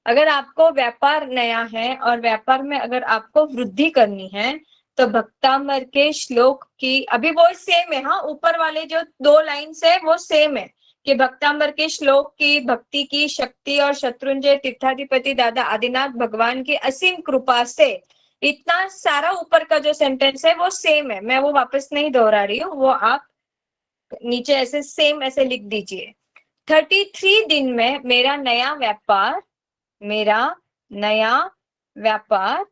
अगर आपको व्यापार नया है और व्यापार में अगर आपको वृद्धि करनी है तो भक्तामर के श्लोक की, अभी वो सेम है, हाँ ऊपर वाले जो 2 लाइन्स है वो सेम है कि भक्तांबर के श्लोक की भक्ति की शक्ति और शत्रुंजय तीर्थाधिपति दादा आदिनाथ भगवान की असीम कृपा से, इतना सारा ऊपर का जो सेंटेंस है वो सेम है, मैं वो वापस नहीं दोहरा रही हूँ, वो आप नीचे ऐसे सेम ऐसे लिख दीजिए। 33 दिन में मेरा नया व्यापार, मेरा नया व्यापार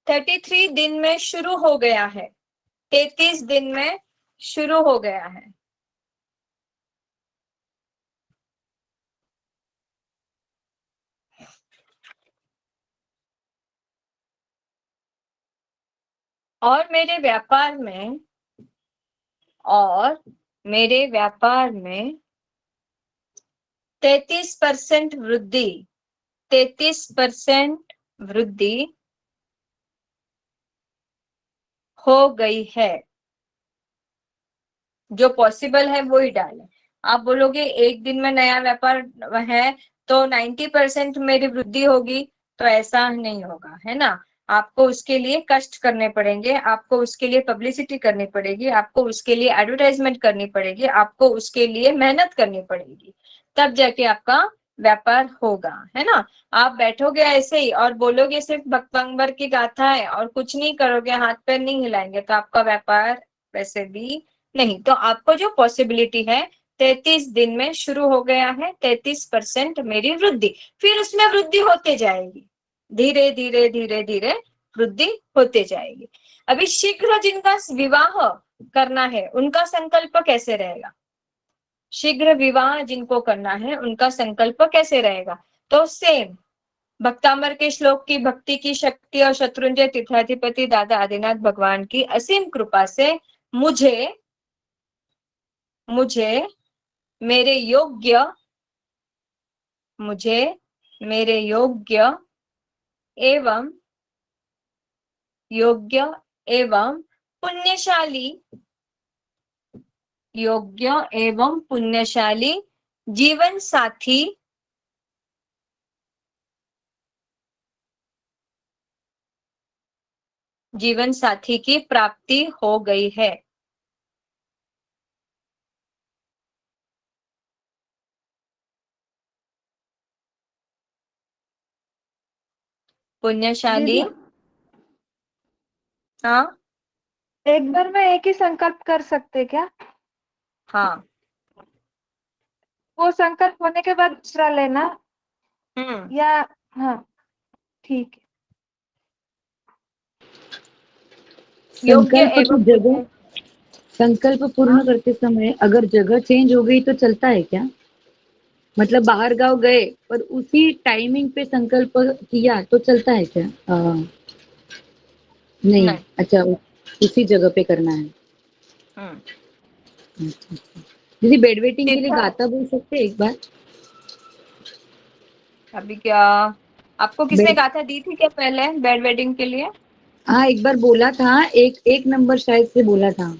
थ्री दिन में शुरू हो गया है, 33 दिन में शुरू हो गया है। और मेरे व्यापार में, और मेरे व्यापार में 33% वृद्धि, 33% वृद्धि हो गई है। जो पॉसिबल है वो ही डालें। आप बोलोगे एक दिन में नया व्यापार है तो 90% मेरी वृद्धि होगी, तो ऐसा नहीं होगा, है ना। आपको उसके लिए कष्ट करने पड़ेंगे, आपको उसके लिए पब्लिसिटी करनी पड़ेगी, आपको उसके लिए एडवर्टाइजमेंट करनी पड़ेगी, आपको उसके लिए मेहनत करनी पड़ेगी, तब जाके आपका व्यापार होगा, है ना। आप बैठोगे ऐसे ही और बोलोगे सिर्फ भक्तंबर की गाथा है और कुछ नहीं करोगे, हाथ पैर नहीं हिलाएंगे, तो आपका व्यापार वैसे भी नहीं। तो आपको जो पॉसिबिलिटी है 33 दिन में शुरू हो गया है, 33% मेरी वृद्धि, फिर उसमें वृद्धि होते जाएगी, धीरे धीरे धीरे धीरे वृद्धि होते जाएगी। अभी शीघ्र जिनका विवाह करना है उनका संकल्प कैसे रहेगा? शीघ्र विवाह जिनको करना है उनका संकल्प कैसे रहेगा? तो सेम भक्तांबर के श्लोक की भक्ति की शक्ति और शत्रुंजय तीर्थाधिपति दादा आदिनाथ भगवान की असीम कृपा से मुझे, मुझे मेरे योग्य, मुझे मेरे योग्य एवं, योग्य एवं पुण्यशाली, योग्य एवं पुण्यशाली जीवन साथी, जीवन साथी की प्राप्ति हो गई है। पुण्यशाली। हाँ एक बार में एक ही संकल्प कर सकते क्या? हाँ। वो संकल्प होने के बाद दूसरा लेना या? हाँ ठीक है। योग्य संकल्प की एवं जगह, संकल्प पूर्ण करते समय अगर जगह चेंज हो गई तो चलता है क्या? मतलब बाहर गांव गए पर उसी टाइमिंग पे संकल्प किया तो चलता है क्या? नहीं। अच्छा, उसी जगह पे करना है। अच्छा। दीदी बेड वेटिंग के लिए गाता बोल सकते हैं एक बार? अभी क्या आपको किसने गाथा दी थी क्या पहले बेड वेडिंग के लिए? हाँ एक बार बोला था, एक नंबर शायद से बोला था।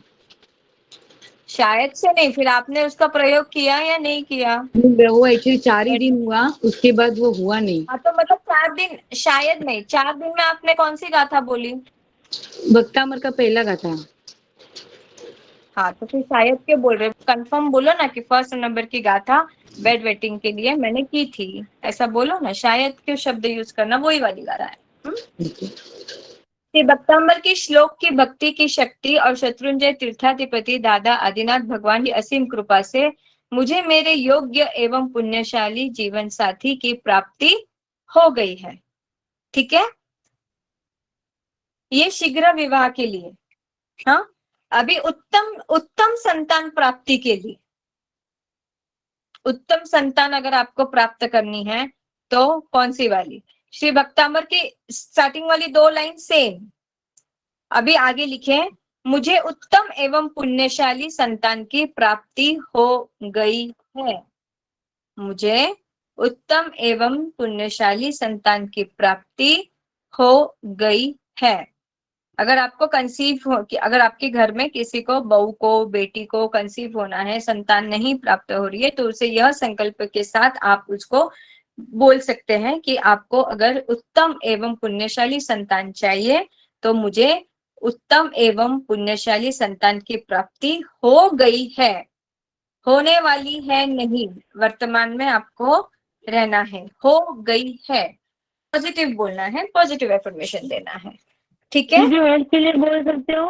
शायद से नहीं, फिर आपने उसका प्रयोग किया या नहीं किया? वो एक्चुअली 4 ही दिन हुआ, उसके बाद वो हुआ नहीं। हाँ तो मतलब 4 दिन, शायद नहीं, 4 दिन में आपने कौन सी गाथा बोली? भक्तामर का पहला गाथा। हाँ तो फिर शायद के बोल रहे, कंफर्म बोलो ना कि फर्स्ट नंबर की गाथा बेड वेटिंग के लिए मैंने की थी, ऐसा बोलो ना। शायद के शब्द यूज करना, वही वाली गा रहा है। श्री भक्तांबर की श्लोक की भक्ति की शक्ति और शत्रुंजय तीर्थाधिपति दादा आदिनाथ भगवान की असीम कृपा से मुझे मेरे योग्य एवं पुण्यशाली जीवन साथी की प्राप्ति हो गई है। ठीक है, ये शीघ्र विवाह के लिए। हाँ, अभी उत्तम संतान प्राप्ति के लिए, उत्तम संतान अगर आपको प्राप्त करनी है तो कौन सी वाली? श्री भक्तांबर की स्टार्टिंग वाली 2 लाइन सेम। अभी आगे लिखे, मुझे उत्तम एवं पुण्यशाली संतान की प्राप्ति हो गई है। मुझे उत्तम एवं पुण्यशाली संतान की प्राप्ति हो गई है। अगर आपको कंसीव हो कि अगर आपके घर में किसी को, बहू को, बेटी को कंसीव होना है, संतान नहीं प्राप्त हो रही है, तो उसे यह संकल्प के साथ आप उसको बोल सकते हैं कि आपको अगर उत्तम एवं पुण्यशाली संतान चाहिए तो मुझे उत्तम एवं पुण्यशाली संतान की प्राप्ति हो गई है। होने वाली है नहीं, वर्तमान में आपको रहना है। हो गई है, पॉजिटिव बोलना है, पॉजिटिव एफर्मेशन देना है। ठीक है, जो हेल्थ के लिए बोल सकते हो,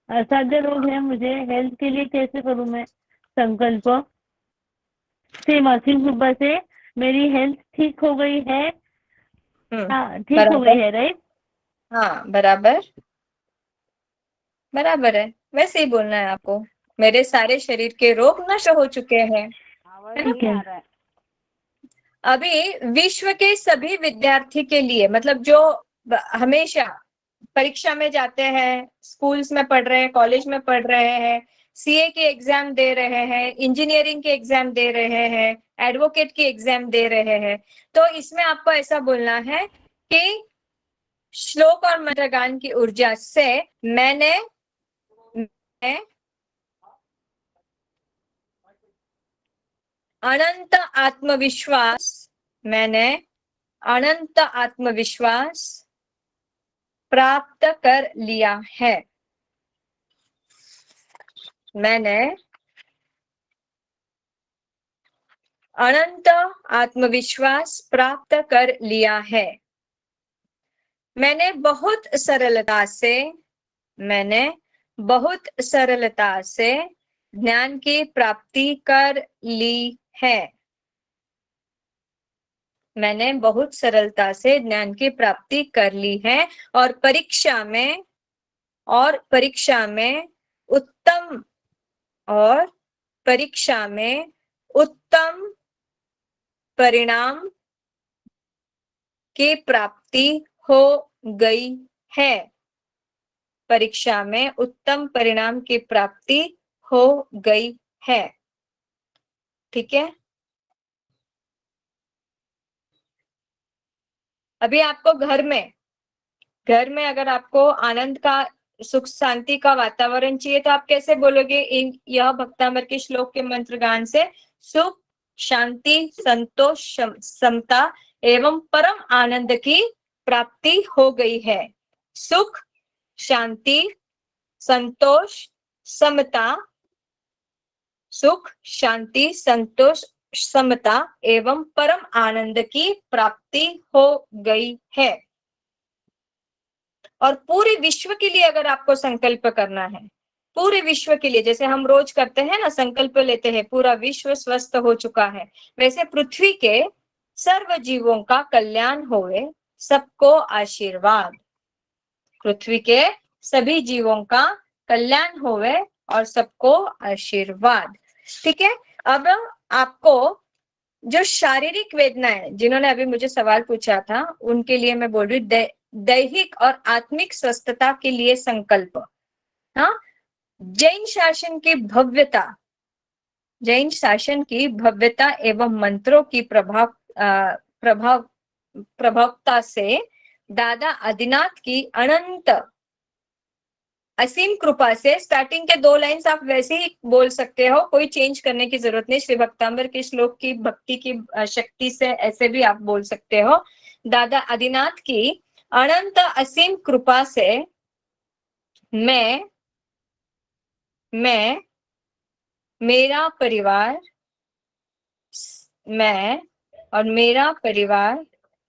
असाध्य रोग है मुझे, हेल्थ के लिए कैसे करूं मैं संकल्प? सेम असीम कृपा से मेरी हेल्थ ठीक हो गई है। हाँ ठीक हो गई है, राइट? हाँ बराबर बराबर है, वैसे ही बोलना है आपको। मेरे सारे शरीर के रोग नष्ट हो चुके हैं। ठीक है। अभी विश्व के सभी विद्यार्थी के लिए, मतलब जो हमेशा परीक्षा में जाते हैं, स्कूल्स में पढ़ रहे हैं, कॉलेज में पढ़ रहे हैं, सीए के एग्जाम दे रहे हैं, इंजीनियरिंग के एग्जाम दे रहे हैं, एडवोकेट की एग्जाम दे रहे हैं, तो इसमें आपको ऐसा बोलना है कि श्लोक और मंत्रगान की ऊर्जा से मैंने अनंत आत्मविश्वास, मैंने अनंत आत्मविश्वास प्राप्त कर लिया है। मैंने अनंत आत्मविश्वास प्राप्त कर लिया है। मैंने बहुत सरलता से ज्ञान की प्राप्ति कर ली है। मैंने बहुत सरलता से ज्ञान की प्राप्ति कर ली है और परीक्षा में उत्तम परिणाम की प्राप्ति हो गई है। परीक्षा में उत्तम परिणाम की प्राप्ति हो गई है। ठीक है, अभी आपको घर में अगर आपको आनंद का, सुख शांति का वातावरण चाहिए तो आप कैसे बोलोगे? यह भक्तामर के श्लोक के मंत्र गान से सुख शांति संतोष समता एवं परम आनंद की प्राप्ति हो गई है। सुख शांति संतोष समता, सुख शांति संतोष समता एवं परम आनंद की प्राप्ति हो गई है। और पूरे विश्व के लिए अगर आपको संकल्प करना है, पूरे विश्व के लिए, जैसे हम रोज करते हैं ना, संकल्प लेते हैं पूरा विश्व स्वस्थ हो चुका है, वैसे पृथ्वी के सर्व जीवों का कल्याण होवे, सबको आशीर्वाद। पृथ्वी के सभी जीवों का कल्याण होवे और सबको आशीर्वाद। ठीक है, अब आपको जो शारीरिक वेदनाएं, जिन्होंने अभी मुझे सवाल पूछा था, उनके लिए मैं बोल रही हूँ दैहिक और आत्मिक स्वस्थता के लिए संकल्प। हाँ, जैन शासन की भव्यता, जैन शासन की भव्यता एवं मंत्रों की प्रभावता से दादा आदिनाथ की अनंत असीम कृपा से, स्टार्टिंग के 2 लाइन्स आप वैसे ही बोल सकते हो, कोई चेंज करने की जरूरत नहीं। श्री भक्तांबर के श्लोक की भक्ति की शक्ति से ऐसे भी आप बोल सकते हो। दादा आदिनाथ की अनंत असीम कृपा से मैं मेरा परिवार, मैं और मेरा परिवार,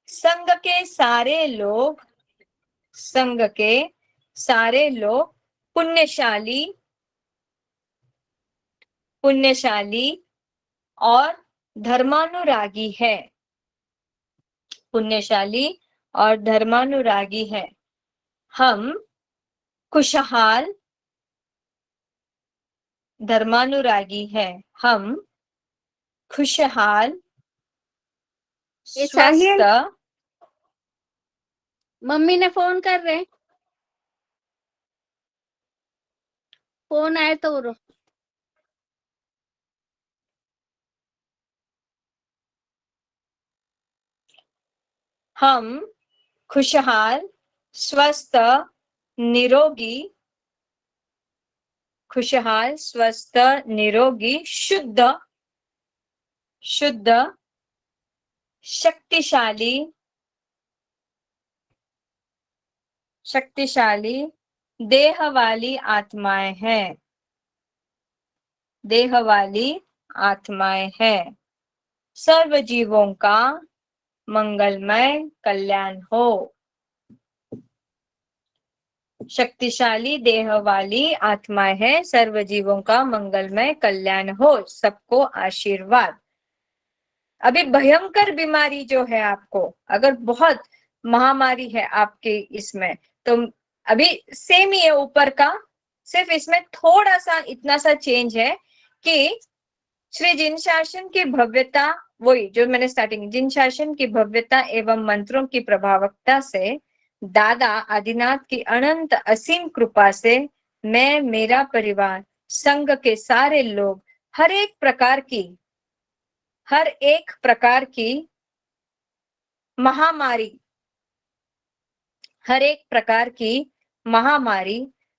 संघ के सारे लोग पुण्यशाली और धर्मानुरागी है, पुण्यशाली और धर्मानुरागी है। हम खुशहाल धर्मानुरागी है, हम खुशहाल स्वस्थ। मम्मी ने फोन कर रहे, फोन आए तो बोलो। हम खुशहाल स्वस्थ निरोगी, खुशहाल स्वस्थ निरोगी, शुद्ध शक्तिशाली देह वाली आत्माएं हैं, देह वाली आत्माएं हैं। सर्व जीवों का मंगलमय कल्याण हो। शक्तिशाली देह वाली आत्माएं हैं, सर्व जीवों का मंगलमय कल्याण हो, सबको आशीर्वाद। अभी भयंकर बीमारी जो है, आपको अगर बहुत महामारी है आपके इसमें, तो अभी सेम ही है ऊपर का, सिर्फ इसमें थोड़ा सा इतना सा चेंज है कि श्री जिन शासन की भव्यता, वही जो मैंने स्टार्टिंग, जिन शासन की भव्यता एवं मंत्रों की प्रभावकता से दादा आदिनाथ की अनंत असीम कृपा से मैं, मेरा परिवार, संघ के सारे लोग, हर एक प्रकार की महामारी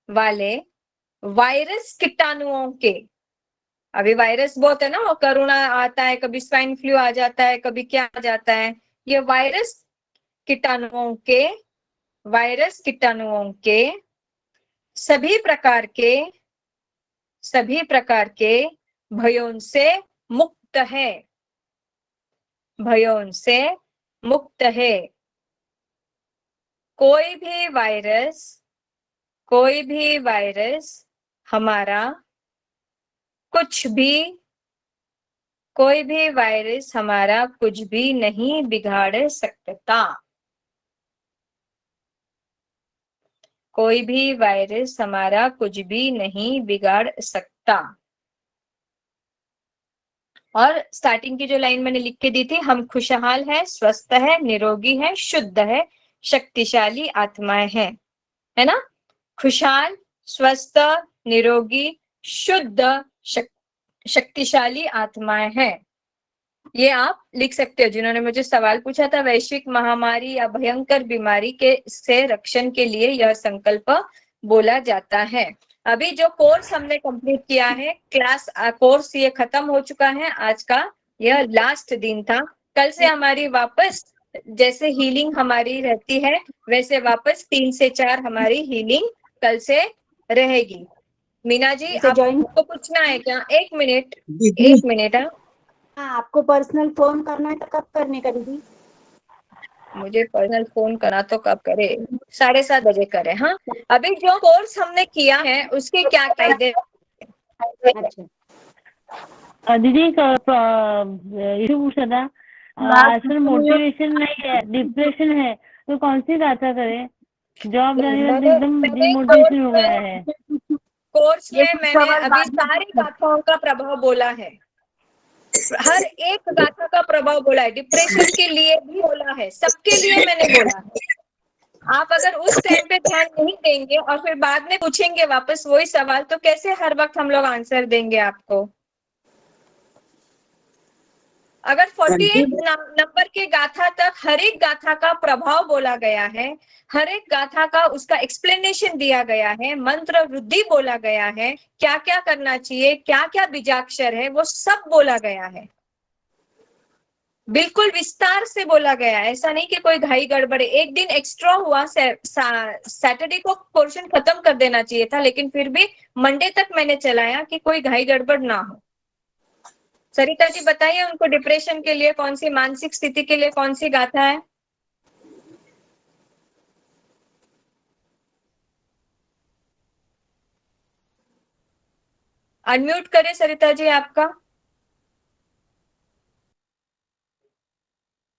वाले वायरस कीटाणुओं के, अभी वायरस बहुत है ना, वो कोरोना आता है, कभी स्वाइन फ्लू आ जाता है, कभी क्या आ जाता है, ये वायरस कीटाणुओं के सभी प्रकार के भयों से मुक्त है, भयों से मुक्त है। कोई भी वायरस हमारा कुछ भी नहीं बिगाड़ सकता, कोई भी वायरस हमारा कुछ भी नहीं बिगाड़ सकता। और स्टार्टिंग की जो लाइन मैंने लिख के दी थी, हम खुशहाल है, स्वस्थ है, निरोगी है, शुद्ध है, शक्तिशाली आत्माएं हैं, है ना। खुशहाल, स्वस्थ, निरोगी, शुद्ध, शक्तिशाली आत्माएं हैं, ये आप लिख सकते हो। जिन्होंने मुझे सवाल पूछा था, वैश्विक महामारी या भयंकर बीमारी के से रक्षण के लिए यह संकल्प बोला जाता है। अभी जो कोर्स हमने कंप्लीट किया है, कोर्स ये खत्म हो चुका है, आज का यह लास्ट दिन था। कल से हमारी वापस जैसे हीलिंग हमारी रहती है, वैसे वापस 3 से 4 हमारी हीलिंग कल से रहेगी। मीना जी, आपको पूछना है क्या? 1 मिनट। हाँ, आपको पर्सनल फोन करना है तो कब करने का दीदी? मुझे पर्सनल फोन करा तो कब करे? 7:30 बजे करे। हाँ, अभी जो कोर्स हमने किया है उसके क्या फायदे? दीदी इशू पूछा था, आजकल मोटिवेशन नहीं है, डिप्रेशन है, तो कौन सी गाथा करे? जॉब जाने के बाद एकदम डिमोटिवेशन हो गया है। कोर्स में मैंने अभी सारी गाथाओं का प्रभाव बोला है, हर एक गाथा का प्रभाव बोला है, डिप्रेशन के लिए भी बोला है, सबके लिए मैंने बोला है। आप अगर उस टाइम पे ध्यान नहीं देंगे और फिर बाद में पूछेंगे वापस वही सवाल, तो कैसे हर वक्त हम लोग आंसर देंगे आपको? अगर 48 नंबर के गाथा तक हर एक गाथा का प्रभाव बोला गया है, हर एक गाथा का उसका एक्सप्लेनेशन दिया गया है, मंत्र वृद्धि बोला गया है, क्या क्या करना चाहिए, क्या क्या बीजाक्षर है, वो सब बोला गया है, बिल्कुल विस्तार से बोला गया है। ऐसा नहीं कि कोई घाई गड़बड़े, एक दिन एक्स्ट्रा हुआ, सैटरडे को पोर्शन खत्म कर देना चाहिए था, लेकिन फिर भी मंडे तक मैंने चलाया कि कोई घाई गड़बड़ ना हो। सरिता जी बताइए, उनको डिप्रेशन के लिए कौन सी, मानसिक स्थिति के लिए कौन सी गाथा है? अनम्यूट करें सरिता जी आपका,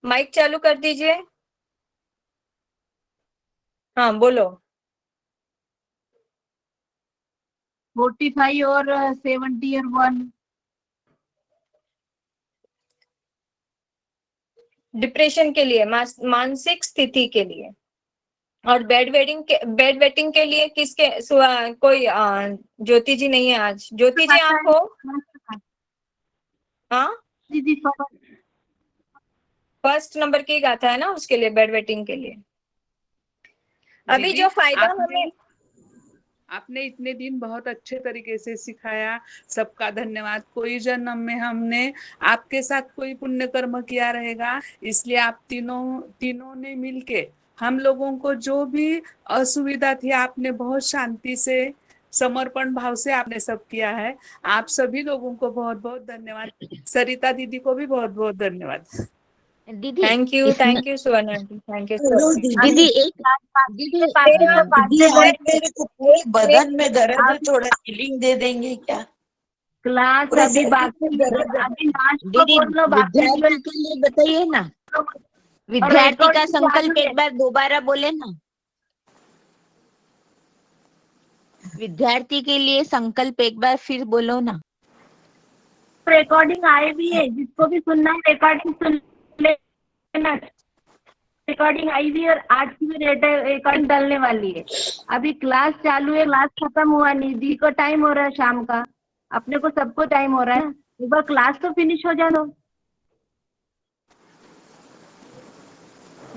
माइक चालू कर दीजिए। हाँ बोलो। 45 और 70 और 1। डिप्रेशन के लिए, मानसिक स्थिति के लिए। और बेड वेटिंग के लिए किसके? कोई ज्योति जी नहीं है आज। ज्योति जी आप हो? हाँ दीदी फर्स्ट नंबर की गाथा है ना उसके लिए, बेड वेटिंग के लिए। अभी जो फायदा हमें, आपने इतने दिन बहुत अच्छे तरीके से सिखाया, सबका धन्यवाद। कोई जन्म में हमने आपके साथ कोई पुण्य कर्म किया रहेगा, इसलिए आप तीनों ने मिलके हम लोगों को जो भी असुविधा थी, आपने बहुत शांति से, समर्पण भाव से आपने सब किया है। आप सभी लोगों को बहुत बहुत धन्यवाद। सरिता दीदी को भी बहुत बहुत धन्यवाद। दीदी thank you Suvarna ji, thank you so much. दीदी एक दीदी आज मेरे को पूरे बदन में दर्द है, थोड़ा हीलिंग दे देंगे क्या? क्लास पूरा अभी शरीर बाकी में दर्द है। अभी लास्ट को दीदी बोलो, बाकी विद्यार्थी के लिए बताइए ना, विद्यार्थी का संकल्प एक बार दोबारा बोले ना, विद्यार्थी के लिए संकल्प एक बार फिर बोलो ना। रिकॉर्डिंग आए भी है, जिसको भी सुनना है रिकॉर्डिंग सुन लेना। रिकॉर्डिंग आई भी है और आज की भी रिकॉर्डिंग डालने वाली है। अभी क्लास चालू है, क्लास खत्म हुआ नहीं, दी को टाइम हो रहा है शाम का, अपने को सबको टाइम हो रहा है, एक बार क्लास तो फिनिश हो जाए।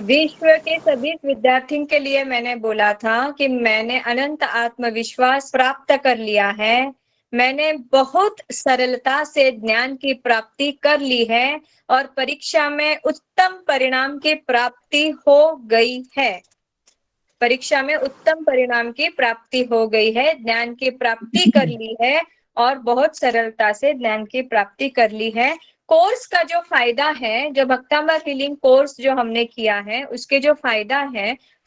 विश्व के सभी विद्यार्थियों के लिए मैंने बोला था कि मैंने अनंत आत्मविश्वास प्राप्त कर लिया है, मैंने बहुत सरलता से ज्ञान की प्राप्ति कर ली है और परीक्षा में उत्तम परिणाम की प्राप्ति हो गई है। परीक्षा में उत्तम परिणाम की प्राप्ति हो गई है, ज्ञान की प्राप्ति कर ली है और बहुत सरलता से ज्ञान की प्राप्ति कर ली है। कोर्स का जो फायदा है, जो भक्तामृत हीलिंग कोर्स जो हमने किया है, उसके जो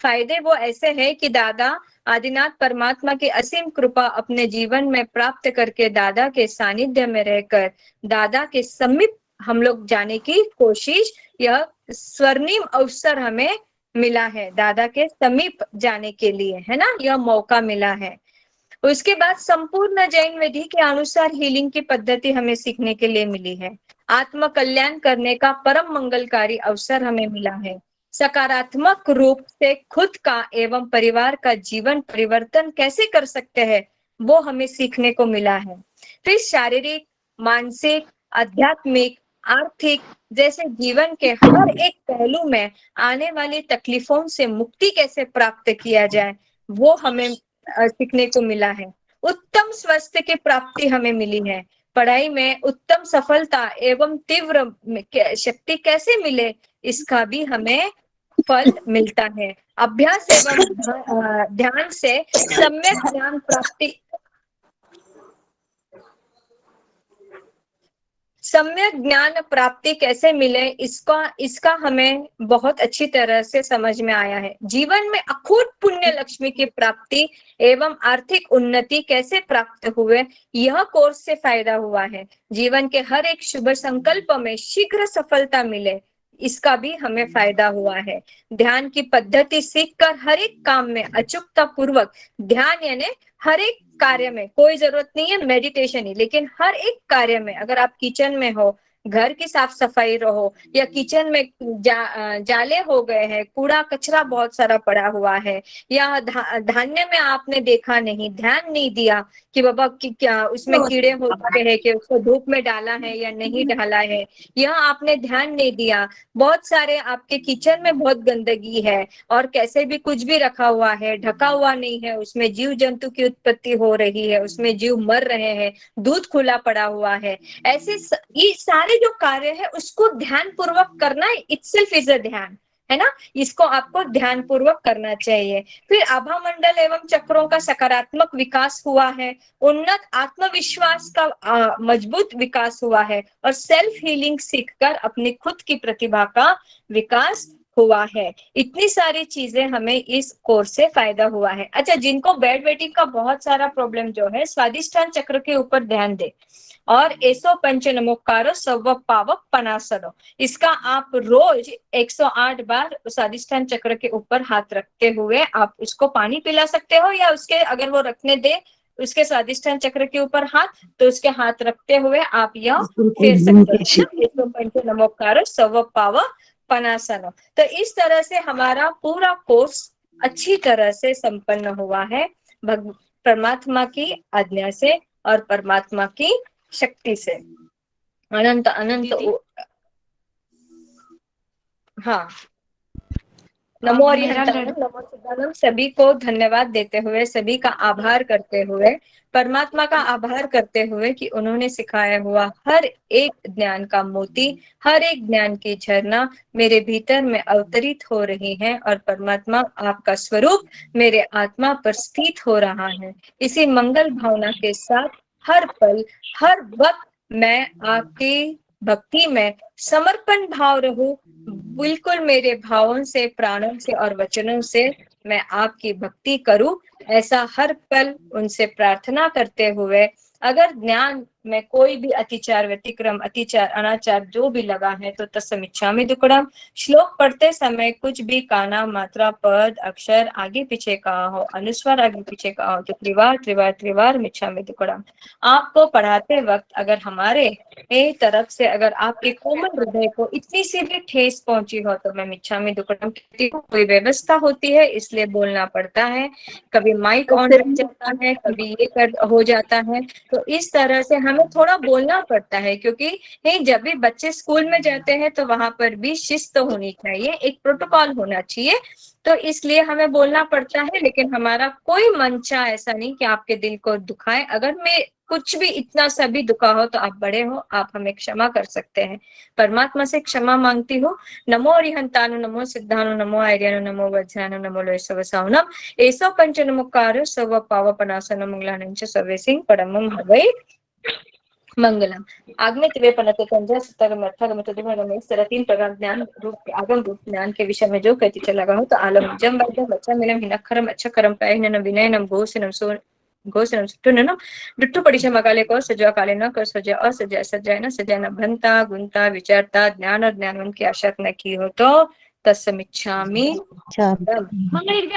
फायदे वो ऐसे है कि दादा आदिनाथ परमात्मा की असीम कृपा अपने जीवन में प्राप्त करके, दादा के सानिध्य में रहकर दादा के समीप हम लोग जाने की कोशिश, यह स्वर्णिम अवसर हमें मिला है, दादा के समीप जाने के लिए, है ना, यह मौका मिला है। उसके बाद संपूर्ण जैन विधि के अनुसार हीलिंग की पद्धति हमें सीखने के लिए मिली है। आत्म कल्याण करने का परम मंगलकारी अवसर हमें मिला है। सकारात्मक रूप से खुद का एवं परिवार का जीवन परिवर्तन कैसे कर सकते हैं, वो हमें सीखने को मिला है। फिर शारीरिक, मानसिक, आध्यात्मिक, आर्थिक जैसे जीवन के हर एक पहलू में आने वाली तकलीफों से मुक्ति कैसे प्राप्त किया जाए, वो हमें सीखने को मिला है। उत्तम स्वास्थ्य की प्राप्ति हमें मिली है। पढ़ाई में उत्तम सफलता एवं तीव्र शक्ति कैसे मिले, इसका भी हमें फल मिलता है। अभ्यास एवं ध्यान से सम्यक सम्यक ज्ञान प्राप्ति कैसे मिले, इसका हमें बहुत अच्छी तरह से समझ में आया है। जीवन में अखूट पुण्य लक्ष्मी की प्राप्ति एवं आर्थिक उन्नति कैसे प्राप्त हुए, यह कोर्स से फायदा हुआ है। जीवन के हर एक शुभ संकल्प में शीघ्र सफलता मिले, इसका भी हमें फायदा हुआ है। ध्यान की पद्धति सीखकर हर एक काम में अचूकता पूर्वक ध्यान, यानी हर एक कार्य में, कोई जरूरत नहीं है मेडिटेशन ही, लेकिन हर एक कार्य में, अगर आप किचन में हो, घर की साफ सफाई रहो, या किचन में जाले हो गए हैं, कूड़ा कचरा बहुत सारा पड़ा हुआ है, या धान्य में आपने देखा नहीं, ध्यान नहीं दिया कि बाबा क्या उसमें कीड़े होते हैं, कि उसको धूप में डाला है या नहीं डाला है, यह आपने ध्यान नहीं दिया। बहुत सारे आपके किचन में बहुत गंदगी है और कैसे भी कुछ भी रखा हुआ है, ढका हुआ नहीं है, उसमें जीव जंतु की उत्पत्ति हो रही है, उसमें जीव मर रहे हैं, दूध खुला पड़ा हुआ है। ऐसे ये सारे जो कार्य है उसको ध्यान पूर्वक करना इटसेल्फ इज अ ध्यान, है ना। इसको आपको ध्यान पूर्वक करना चाहिए। फिर आभा मंडल एवं चक्रों का सकारात्मक विकास हुआ है, उन्नत आत्मविश्वास का मजबूत विकास हुआ है, और सेल्फ हीलिंग सीखकर अपनी खुद की प्रतिभा का विकास हुआ है। इतनी सारी चीजें हमें इस कोर्स से फायदा हुआ है। अच्छा, जिनको बेड वेटिंग का बहुत सारा प्रॉब्लम जो है, स्वादिष्ठान चक्र के ऊपर ध्यान दे और एसो पंच नमोकारो सव पावक पनासनो, इसका आप रोज 108 बार स्वादिष्ठान चक्र के ऊपर हाथ रखते हुए आप उसको पानी पिला सकते हो, या उसके अगर वो रखने दे उसके स्वादिष्ठान चक्र के ऊपर हाथ, तो उसके हाथ रखते हुए आप यह फेर सकते हैं, एसो पंच नमोकारो सव पावक पनासनो। तो इस तरह से हमारा पूरा कोर्स अच्छी तरह से संपन्न हुआ है, परमात्मा की आज्ञा से और परमात्मा की शक्ति से। अनंत अनंत हाँ, नमो अरिहंताणम, नमो सिद्धानम, सभी को धन्यवाद देते हुए, सभी का आभार करते हुए, परमात्मा का आभार करते हुए कि उन्होंने सिखाया हुआ हर एक ज्ञान का मोती, हर एक ज्ञान की झरना मेरे भीतर में अवतरित हो रही है, और परमात्मा आपका स्वरूप मेरे आत्मा पर स्थित हो रहा है। इसी मंगल भावना के साथ हर पल हर वक्त मैं आपकी भक्ति में समर्पण भाव रहूं, बिल्कुल मेरे भावों से, प्राणों से और वचनों से मैं आपकी भक्ति करूं, ऐसा हर पल उनसे प्रार्थना करते हुए, अगर ज्ञान में कोई भी अतिचार, व्यतिक्रम, अतिचार, अनाचार जो भी लगा है तो तत्समिच्छामि दुक्कडम। श्लोक पढ़ते समय कुछ भी काना, मात्रा, पद, अक्षर आगे पीछे कहा हो, अनुस्वार आगे पीछे कहा हो तो त्रिवार त्रिवार त्रिवार मिच्छामि दुक्कडम। आपको पढ़ाते वक्त अगर हमारे तरफ से अगर आपके कोमल हृदय को इतनी सी भी ठेस पहुंची हो तो मैं मिच्छामि दुक्कडम कहती हूँ। कोई व्यवस्था होती है इसलिए बोलना पड़ता है, कभी माइक ऑन रह जाता है, कभी ये हो जाता है, तो इस तरह से हमें थोड़ा बोलना पड़ता है, क्योंकि जब भी बच्चे स्कूल में जाते हैं तो वहां पर भी शिस्त होनी चाहिए, एक प्रोटोकॉल होना चाहिए, तो इसलिए हमें बोलना पड़ता है। लेकिन हमारा कोई मंशा ऐसा नहीं कि आपके दिल को दुखाए। अगर मैं कुछ भी इतना सा भी दुखा हो तो आप बड़े हो, आप हमें क्षमा कर सकते हैं। परमात्मा से क्षमा मांगती हूँ। नमो अरिहंतानु, नमो सिद्धानु, नमो आर्यानु, नमो वज्रानु, नमो लोयसवसावनम, एसो पंच नमोकारो सव पावपनासनम मंगलानं च सर्वेसिं परमं हवै मंगलम। आगमे तिवे पनते कंजा सतगम अर्थगम तदिमगम, इस तरह 3 प्रकार ज्ञान रूप आगम रूप ज्ञान के विषय में जो कहती चला गया हो तो आलम जम वैद्य बच्चा मिलम हिनखरम अच्छकरम पैहिनम विनयनम घोषनम सो घोषणम सुट्टुनम दुट्टु पडिश मगाले को सजा काले न कर सजा असजा सजाय न सजाय न भंता गुंता विचारता ज्ञान और ज्ञानवन की आशा न की हो तो तत्समिच्छामि।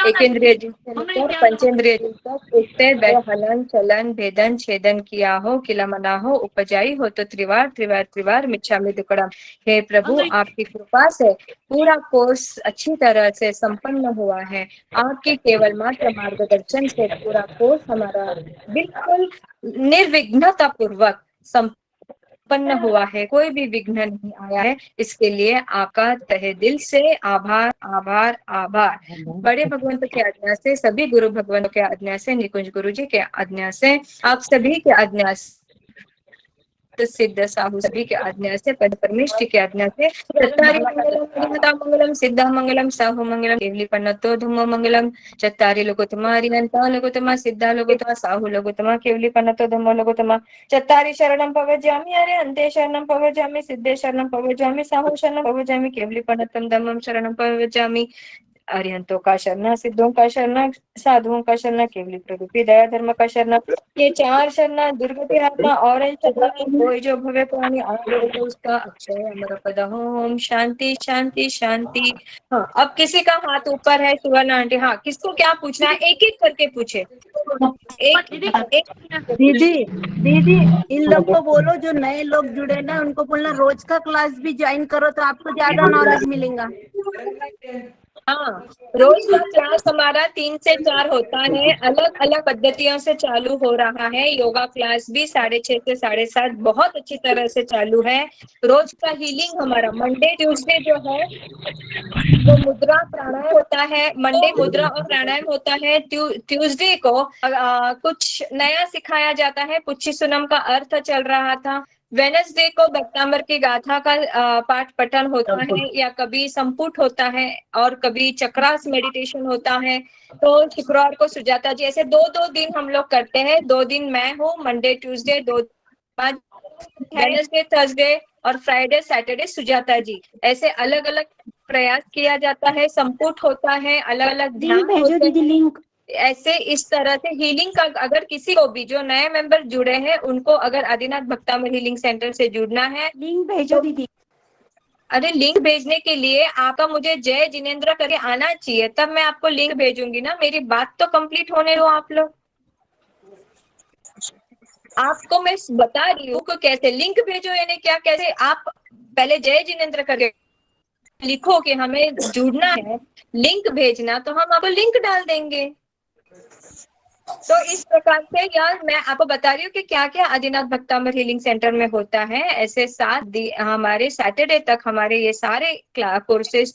एक इंद्रिय पंचेंद्रिय उठते हलन चलन भेदन छेदन किया हो, किला मना हो, उपजाई हो तो त्रिवार त्रिवार त्रिवार मिच्छामि दुक्कडम। हे प्रभु, आपकी कृपा से पूरा कोर्स अच्छी तरह से संपन्न हुआ है। आपके केवल मात्र मार्गदर्शन से पूरा कोर्स हमारा बिल्कुल निर्विघ्नता पूर्वक संपन्न हुआ है, कोई भी विघ्न नहीं आया है। इसके लिए आपका तहे दिल से आभार आभार आभार। बड़े भगवंतों के आज्ञा से, सभी गुरु भगवंतों के आज्ञा से, निकुंज गुरु जी के आज्ञा से, आप सभी के आज्ञा से सिद्ध साहू सभी के आज्ञा से पद परमेष्टि की आज्ञा से चत्तारि मंगलम सिद्ध मंगलम साहू मंगलम केवली पन्नतो धूमो मंगलम चत्तारि लोकोत्तमा हरिहंता लोकोत्तमा सिद्धा लोकोत्तमा साहू लोकोत्तमा केवली पन्नतो धूमो लोकोत्तमा चत्तारि शरणं पवज्यामि हरिहन्ते शरणं पवज्यामि सिद्धे शरणं पवज्यामि साहू शरणं पवज्यामि केवली पन्नतं धम्मं शरणं पवज्यामि अरिहंतों का शरण, सिद्धों का शरण, साधुओं का शरण, केवली प्रभु दया धर्म का शरण, ये 4 शरण दुर्गति हरना और कोई जो भवे प्राणी तो उसका अक्षय अमर पद ओम शांति शांति शांति। हाँ, अब किसी का हाथ ऊपर है सुवर्ण आंटी, हाँ किसको क्या पूछना है एक एक करके पूछे। एक दीदी इन लोग को बोलो जो नए लोग जुड़े ना उनको बोलना रोज का क्लास भी ज्वाइन करो तो आपको ज्यादा नॉलेज मिलेगा। हाँ, रोज का क्लास हमारा 3 से 4 होता है, अलग अलग पद्धतियों से चालू हो रहा है। योगा क्लास भी 6:30 से 7:30 बहुत अच्छी तरह से चालू है। रोज का हीलिंग हमारा मंडे ट्यूसडे जो है वो मुद्रा प्राणायाम होता है, मंडे मुद्रा और प्राणायाम होता है। ट्यूसडे को कुछ नया सिखाया जाता है, पुच्छी सुनम का अर्थ चल रहा था। वेनसडे को भक्तांबर की गाथा का पाठ पठन होता है या कभी संपुट होता है और कभी चक्रास मेडिटेशन होता है। तो शुक्रवार को सुजाता जी, ऐसे 2-2 दिन हम लोग करते हैं। 2 दिन मैं हूँ, मंडे ट्यूसडे, 2 वेनसडे थर्सडे और फ्राइडे सैटरडे सुजाता जी। ऐसे अलग अलग प्रयास किया जाता है, संपुट होता है, अलग अलग ध्यान होते हैं। लिंक ऐसे इस तरह से हीलिंग का अगर किसी को भी जो नए मेंबर जुड़े हैं उनको अगर आदिनाथ भक्तामर हीलिंग सेंटर से जुड़ना है लिंक भेजो दीदी। अरे लिंक भेजने के लिए आपका मुझे जय जिनेंद्र करके आना चाहिए, तब मैं आपको लिंक भेजूंगी ना। मेरी बात तो कंप्लीट होने दो आप लोग। आपको मैं बता रही हूँ कि कैसे लिंक भेजो, यानी क्या कैसे। आप पहले जय जिनेंद्र करके लिखो कि हमें जुड़ना है, लिंक भेजना, तो हम आपको लिंक डाल देंगे। तो इस प्रकार से यार मैं आपको बता रही हूँ कि क्या क्या आदिनाथ भक्तामर हीलिंग सेंटर में होता है। ऐसे 7 हमारे सैटरडे तक हमारे ये सारे कोर्सेज